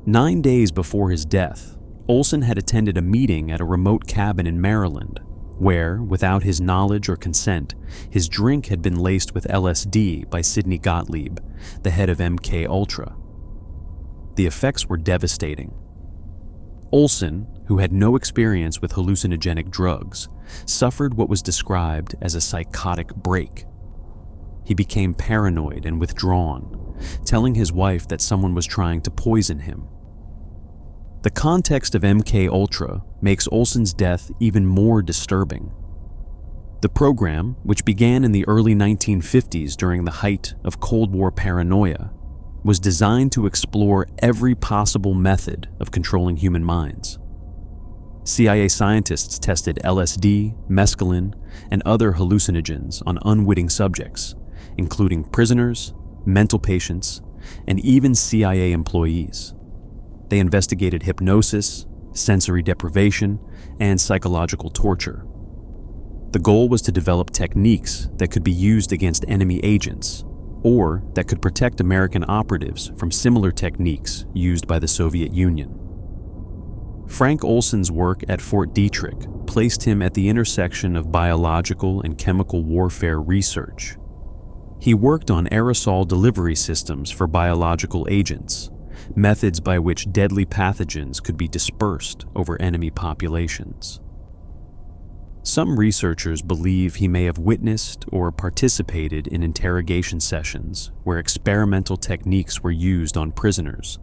9 days before his death, Olson had attended a meeting at a remote cabin in Maryland, where, without his knowledge or consent, his drink had been laced with LSD by Sidney Gottlieb, the head of MKUltra. The effects were devastating. Olson, who had no experience with hallucinogenic drugs, suffered what was described as a psychotic break. He became paranoid and withdrawn, telling his wife that someone was trying to poison him. The context of MKUltra makes Olson's death even more disturbing. The program, which began in the early 1950s during the height of Cold War paranoia, was designed to explore every possible method of controlling human minds. CIA scientists tested LSD, mescaline, and other hallucinogens on unwitting subjects, including prisoners, mental patients, and even CIA employees. They investigated hypnosis, sensory deprivation, and psychological torture. The goal was to develop techniques that could be used against enemy agents, or that could protect American operatives from similar techniques used by the Soviet Union. Frank Olson's work at Fort Detrick placed him at the intersection of biological and chemical warfare research. He worked on aerosol delivery systems for biological agents, methods by which deadly pathogens could be dispersed over enemy populations. Some researchers believe he may have witnessed or participated in interrogation sessions where experimental techniques were used on prisoners,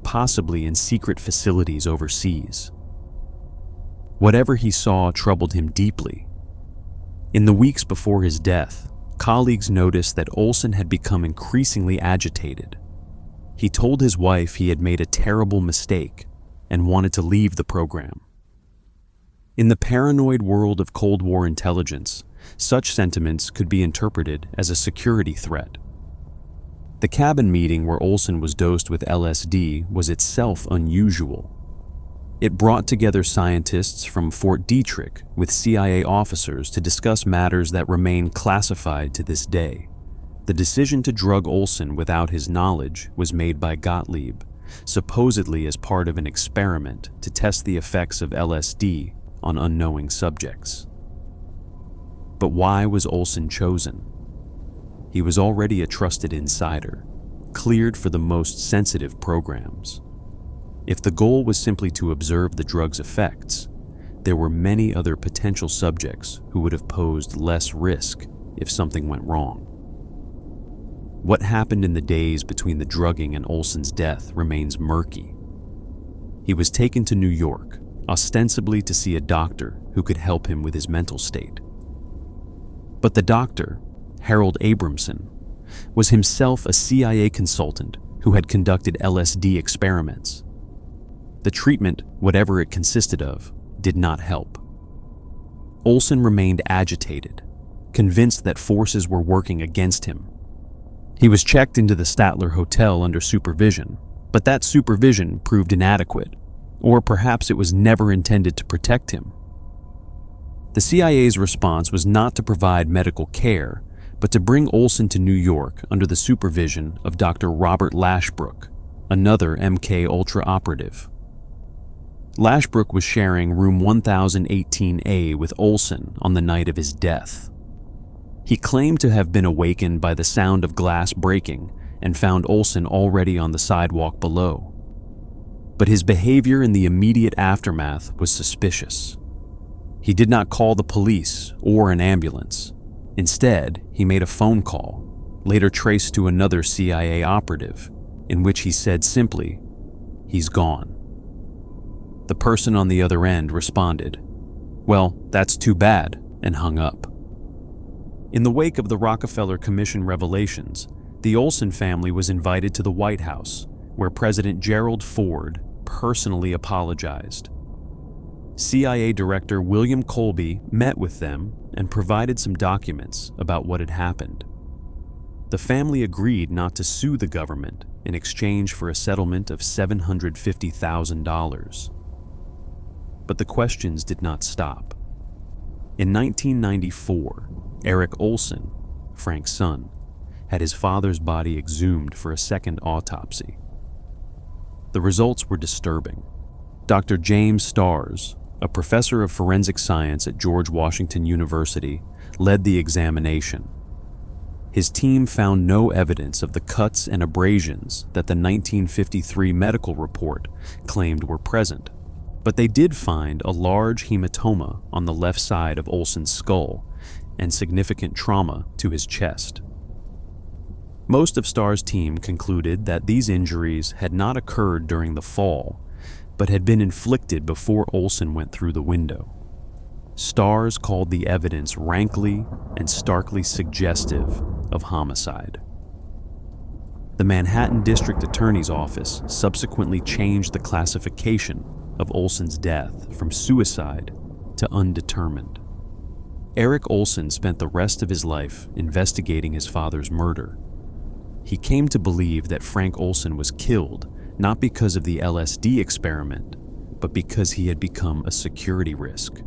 possibly in secret facilities overseas. Whatever he saw troubled him deeply. In the weeks before his death, colleagues noticed that Olson had become increasingly agitated. He told his wife he had made a terrible mistake and wanted to leave the program. In the paranoid world of Cold War intelligence, such sentiments could be interpreted as a security threat. The cabin meeting where Olson was dosed with LSD was itself unusual. It brought together scientists from Fort Detrick with CIA officers to discuss matters that remain classified to this day. The decision to drug Olson without his knowledge was made by Gottlieb, supposedly as part of an experiment to test the effects of LSD on unknowing subjects. But why was Olson chosen? He was already a trusted insider, cleared for the most sensitive programs. If the goal was simply to observe the drug's effects, there were many other potential subjects who would have posed less risk if something went wrong. What happened in the days between the drugging and Olson's death remains murky. He was taken to New York, ostensibly to see a doctor who could help him with his mental state. But the doctor, Harold Abramson, was himself a CIA consultant who had conducted LSD experiments. The treatment, whatever it consisted of, did not help. Olson remained agitated, convinced that forces were working against him. He was checked into the Statler Hotel under supervision, but that supervision proved inadequate, or perhaps it was never intended to protect him. The CIA's response was not to provide medical care, but to bring Olson to New York under the supervision of Dr. Robert Lashbrook, another MK Ultra operative. Lashbrook was sharing room 1018A with Olson on the night of his death. He claimed to have been awakened by the sound of glass breaking and found Olson already on the sidewalk below. But his behavior in the immediate aftermath was suspicious. He did not call the police or an ambulance. Instead, he made a phone call, later traced to another CIA operative, in which he said simply, "He's gone." The person on the other end responded, "Well, that's too bad," and hung up. In the wake of the Rockefeller Commission revelations, the Olson family was invited to the White House, where President Gerald Ford personally apologized. CIA Director William Colby met with them and provided some documents about what had happened. The family agreed not to sue the government in exchange for a settlement of $750,000. But the questions did not stop. In 1994, Eric Olson, Frank's son, had his father's body exhumed for a second autopsy. The results were disturbing. Dr. James Starrs, a professor of forensic science at George Washington University, led the examination. His team found no evidence of the cuts and abrasions that the 1953 medical report claimed were present, but they did find a large hematoma on the left side of Olson's skull and significant trauma to his chest. Most of Starr's team concluded that these injuries had not occurred during the fall, but had been inflicted before Olson went through the window. Starrs called the evidence rankly and starkly suggestive of homicide. The Manhattan District Attorney's Office subsequently changed the classification of Olson's death from suicide to undetermined. Eric Olson spent the rest of his life investigating his father's murder. He came to believe that Frank Olson was killed not because of the LSD experiment, but because he had become a security risk.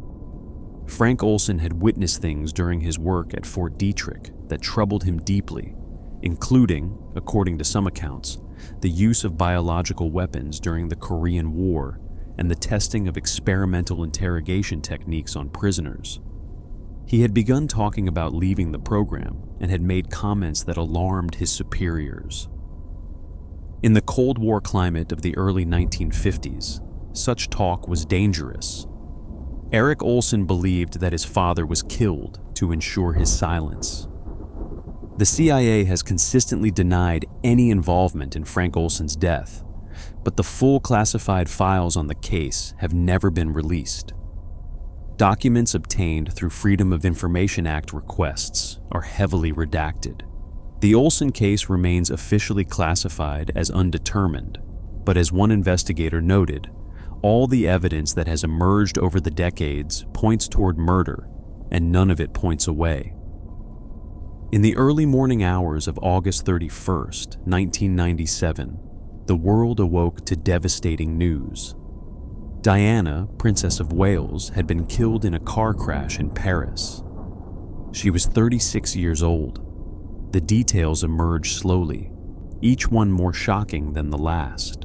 Frank Olson had witnessed things during his work at Fort Detrick that troubled him deeply, including, according to some accounts, the use of biological weapons during the Korean War and the testing of experimental interrogation techniques on prisoners. He had begun talking about leaving the program and had made comments that alarmed his superiors. In the Cold War climate of the early 1950s, such talk was dangerous. Eric Olson believed that his father was killed to ensure his silence. The CIA has consistently denied any involvement in Frank Olson's death, but the full classified files on the case have never been released. Documents obtained through Freedom of Information Act requests are heavily redacted. The Olson case remains officially classified as undetermined, but as one investigator noted, all the evidence that has emerged over the decades points toward murder, and none of it points away. In the early morning hours of August 31st, 1997, the world awoke to devastating news. Diana, Princess of Wales, had been killed in a car crash in Paris. She was 36 years old. The details emerged slowly, each one more shocking than the last.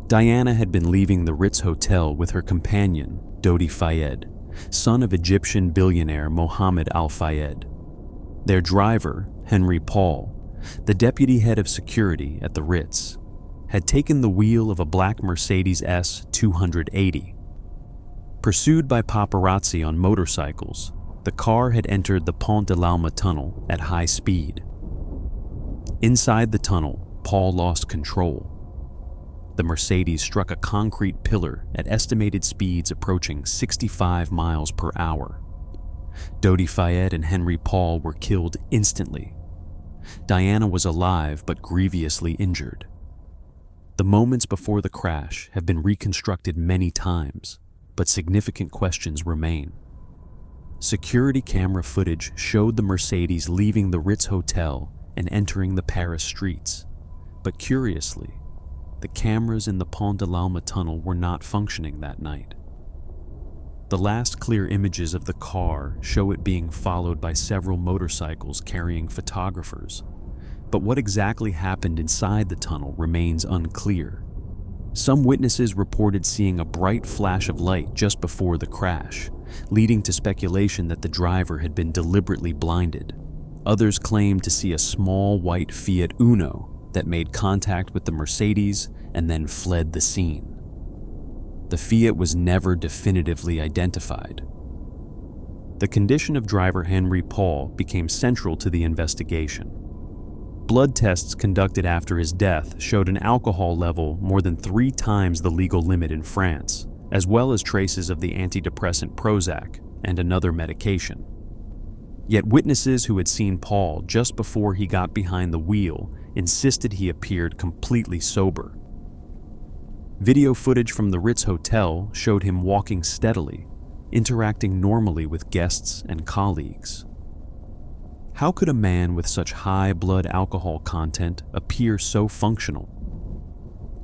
Diana had been leaving the Ritz Hotel with her companion, Dodi Fayed, son of Egyptian billionaire Mohammed Al-Fayed. Their driver, Henry Paul, the deputy head of security at the Ritz, had taken the wheel of a black Mercedes S280. Pursued by paparazzi on motorcycles, the car had entered the Pont de l'Alma tunnel at high speed. Inside the tunnel, Paul lost control. The Mercedes struck a concrete pillar at estimated speeds approaching 65 miles per hour. Dodi Fayed and Henry Paul were killed instantly. Diana was alive but grievously injured. The moments before the crash have been reconstructed many times, but significant questions remain. Security camera footage showed the Mercedes leaving the Ritz Hotel and entering the Paris streets, but curiously, the cameras in the Pont de l'Alma tunnel were not functioning that night. The last clear images of the car show it being followed by several motorcycles carrying photographers, but what exactly happened inside the tunnel remains unclear. Some witnesses reported seeing a bright flash of light just before the crash, leading to speculation that the driver had been deliberately blinded. Others claimed to see a small white Fiat Uno that made contact with the Mercedes and then fled the scene. The Fiat was never definitively identified. The condition of driver Henry Paul became central to the investigation. Blood tests conducted after his death showed an alcohol level more than 3 times the legal limit in France, as well as traces of the antidepressant Prozac and another medication. Yet witnesses who had seen Paul just before he got behind the wheel insisted he appeared completely sober. Video footage from the Ritz Hotel showed him walking steadily, interacting normally with guests and colleagues. How could a man with such high blood alcohol content appear so functional?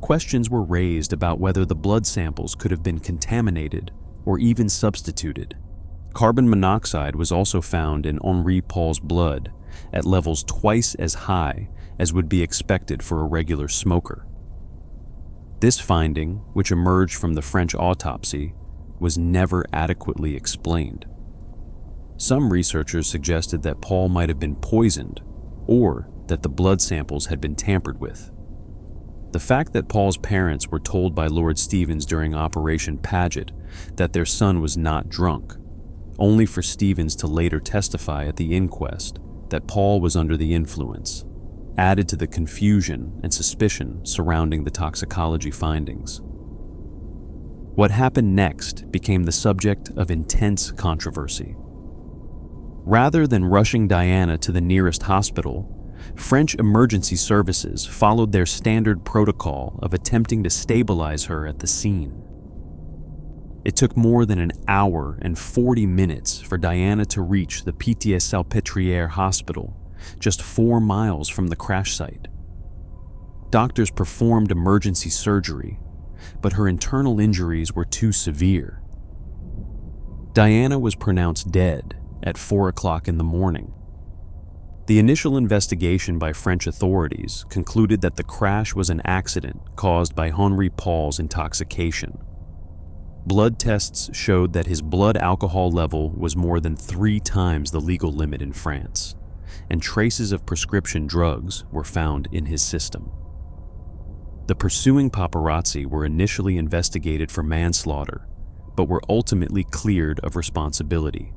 Questions were raised about whether the blood samples could have been contaminated or even substituted. Carbon monoxide was also found in Henri Paul's blood at levels twice as high as would be expected for a regular smoker. This finding, which emerged from the French autopsy, was never adequately explained. Some researchers suggested that Paul might have been poisoned or that the blood samples had been tampered with. The fact that Paul's parents were told by Lord Stevens during Operation Paget that their son was not drunk, only for Stevens to later testify at the inquest that Paul was under the influence, added to the confusion and suspicion surrounding the toxicology findings. What happened next became the subject of intense controversy. Rather than rushing Diana to the nearest hospital, French emergency services followed their standard protocol of attempting to stabilize her at the scene. It took more than an hour and 40 minutes for Diana to reach the Pitié-Salpêtrière hospital, just 4 miles from the crash site. Doctors performed emergency surgery, but her internal injuries were too severe. Diana was pronounced dead at 4 o'clock in the morning. The initial investigation by French authorities concluded that the crash was an accident caused by Henry Paul's intoxication. Blood tests showed that his blood alcohol level was more than 3 times the legal limit in France, and traces of prescription drugs were found in his system. The pursuing paparazzi were initially investigated for manslaughter, but were ultimately cleared of responsibility.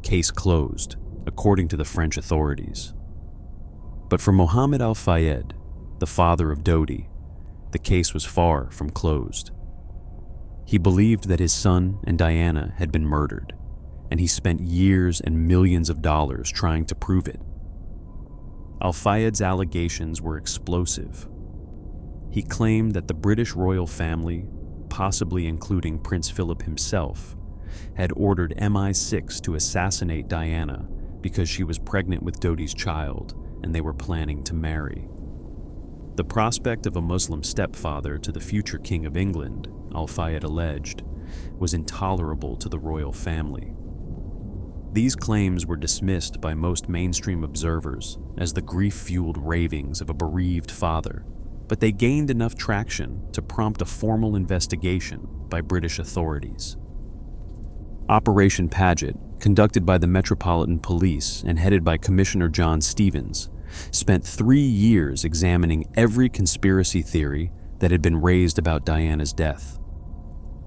Case closed, according to the French authorities. But for Mohammed Al-Fayed, the father of Dodi, the case was far from closed. He believed that his son and Diana had been murdered, and he spent years and millions of dollars trying to prove it. Al-Fayed's allegations were explosive. He claimed that the British royal family, possibly including Prince Philip himself, had ordered MI6 to assassinate Diana because she was pregnant with Dodi's child and they were planning to marry. The prospect of a Muslim stepfather to the future King of England Al-Fayed alleged, was intolerable to the royal family. These claims were dismissed by most mainstream observers as the grief-fueled ravings of a bereaved father, but they gained enough traction to prompt a formal investigation by British authorities. Operation Paget, conducted by the Metropolitan Police and headed by Commissioner John Stevens, spent 3 years examining every conspiracy theory that had been raised about Diana's death.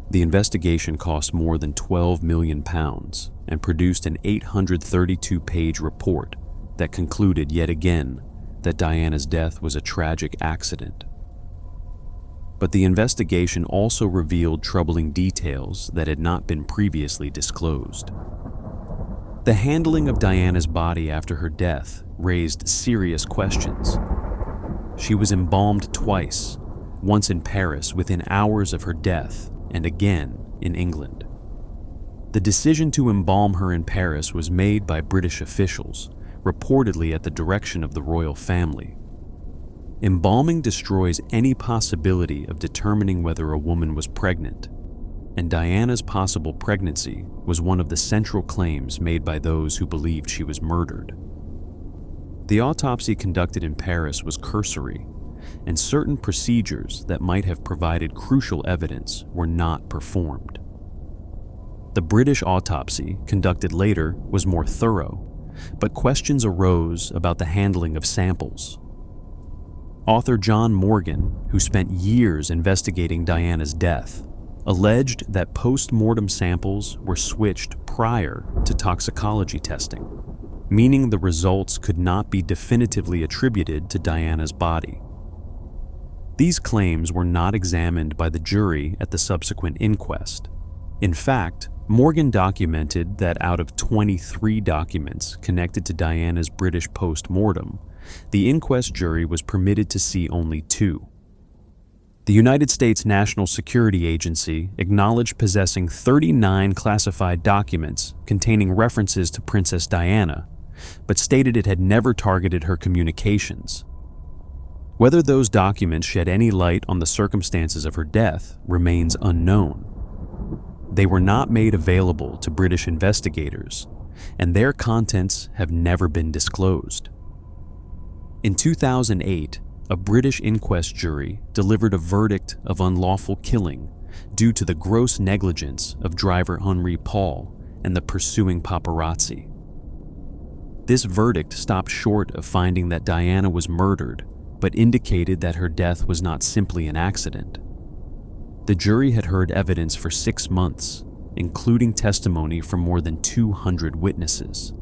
The investigation cost more than £12 million and produced an 832-page report that concluded yet again that Diana's death was a tragic accident. But the investigation also revealed troubling details that had not been previously disclosed. The handling of Diana's body after her death raised serious questions. She was embalmed twice, once in Paris within hours of her death, and again in England. The decision to embalm her in Paris was made by British officials, reportedly at the direction of the royal family. Embalming destroys any possibility of determining whether a woman was pregnant, and Diana's possible pregnancy was one of the central claims made by those who believed she was murdered. The autopsy conducted in Paris was cursory, and certain procedures that might have provided crucial evidence were not performed. The British autopsy, conducted later, was more thorough, but questions arose about the handling of samples. Author John Morgan, who spent years investigating Diana's death, alleged that post-mortem samples were switched prior to toxicology testing, meaning the results could not be definitively attributed to Diana's body. These claims were not examined by the jury at the subsequent inquest. In fact, Morgan documented that out of 23 documents connected to Diana's British post-mortem, the inquest jury was permitted to see only 2. The United States National Security Agency acknowledged possessing 39 classified documents containing references to Princess Diana, but stated it had never targeted her communications. Whether those documents shed any light on the circumstances of her death remains unknown. They were not made available to British investigators, and their contents have never been disclosed. In 2008, a British inquest jury delivered a verdict of unlawful killing due to the gross negligence of driver Henri Paul and the pursuing paparazzi. This verdict stopped short of finding that Diana was murdered, but indicated that her death was not simply an accident. The jury had heard evidence for 6 months, including testimony from more than 200 witnesses.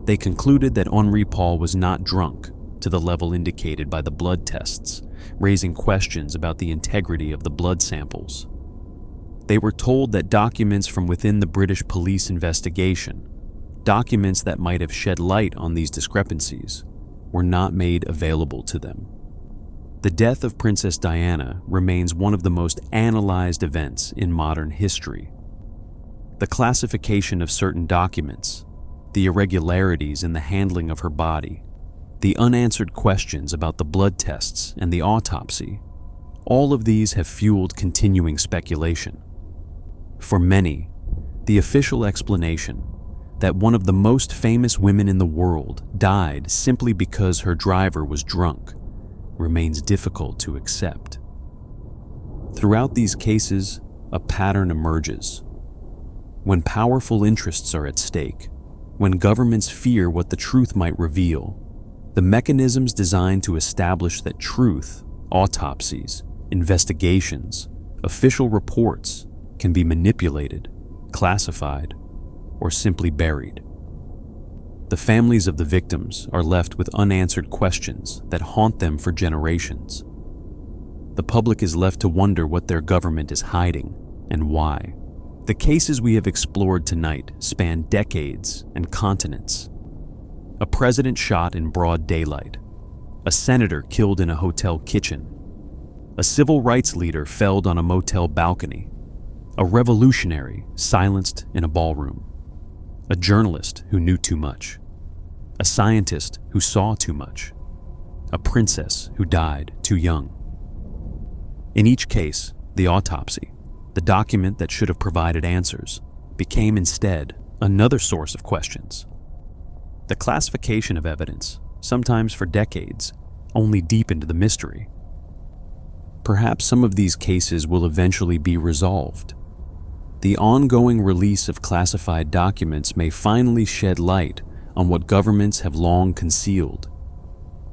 They concluded that Henri Paul was not drunk to the level indicated by the blood tests, raising questions about the integrity of the blood samples. They were told that documents from within the British police investigation, documents that might have shed light on these discrepancies, were not made available to them. The death of Princess Diana remains one of the most analyzed events in modern history. The classification of certain documents, the irregularities in the handling of her body, the unanswered questions about the blood tests and the autopsy, all of these have fueled continuing speculation. For many, the official explanation that one of the most famous women in the world died simply because her driver was drunk remains difficult to accept. Throughout these cases, a pattern emerges. When powerful interests are at stake, when governments fear what the truth might reveal, the mechanisms designed to establish that truth, autopsies, investigations, official reports can be manipulated, classified, or simply buried. The families of the victims are left with unanswered questions that haunt them for generations. The public is left to wonder what their government is hiding and why. The cases we have explored tonight span decades and continents. A president shot in broad daylight, a senator killed in a hotel kitchen, a civil rights leader felled on a motel balcony, a revolutionary silenced in a ballroom, a journalist who knew too much, a scientist who saw too much, a princess who died too young. In each case, The autopsy, the document that should have provided answers, became instead another source of questions. The classification of evidence, sometimes for decades, only deepened the mystery. Perhaps some of these cases will eventually be resolved. The ongoing release of classified documents may finally shed light on what governments have long concealed.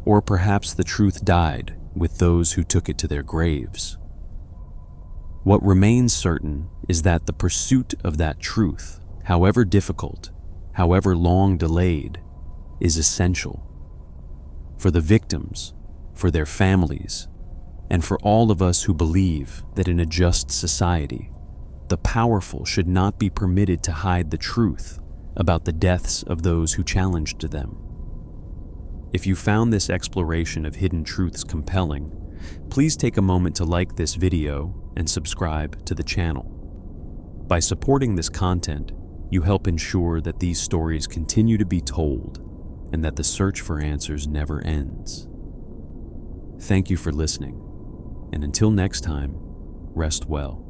Or perhaps the truth died with those who took it to their graves. What remains certain is that the pursuit of that truth, however difficult, however long delayed, is essential. For the victims, for their families, and for all of us who believe that in a just society, the powerful should not be permitted to hide the truth about the deaths of those who challenged them. If you found this exploration of hidden truths compelling, please take a moment to like this video and subscribe to the channel. By supporting this content, you help ensure that these stories continue to be told and that the search for answers never ends. Thank you for listening, and until next time, rest well.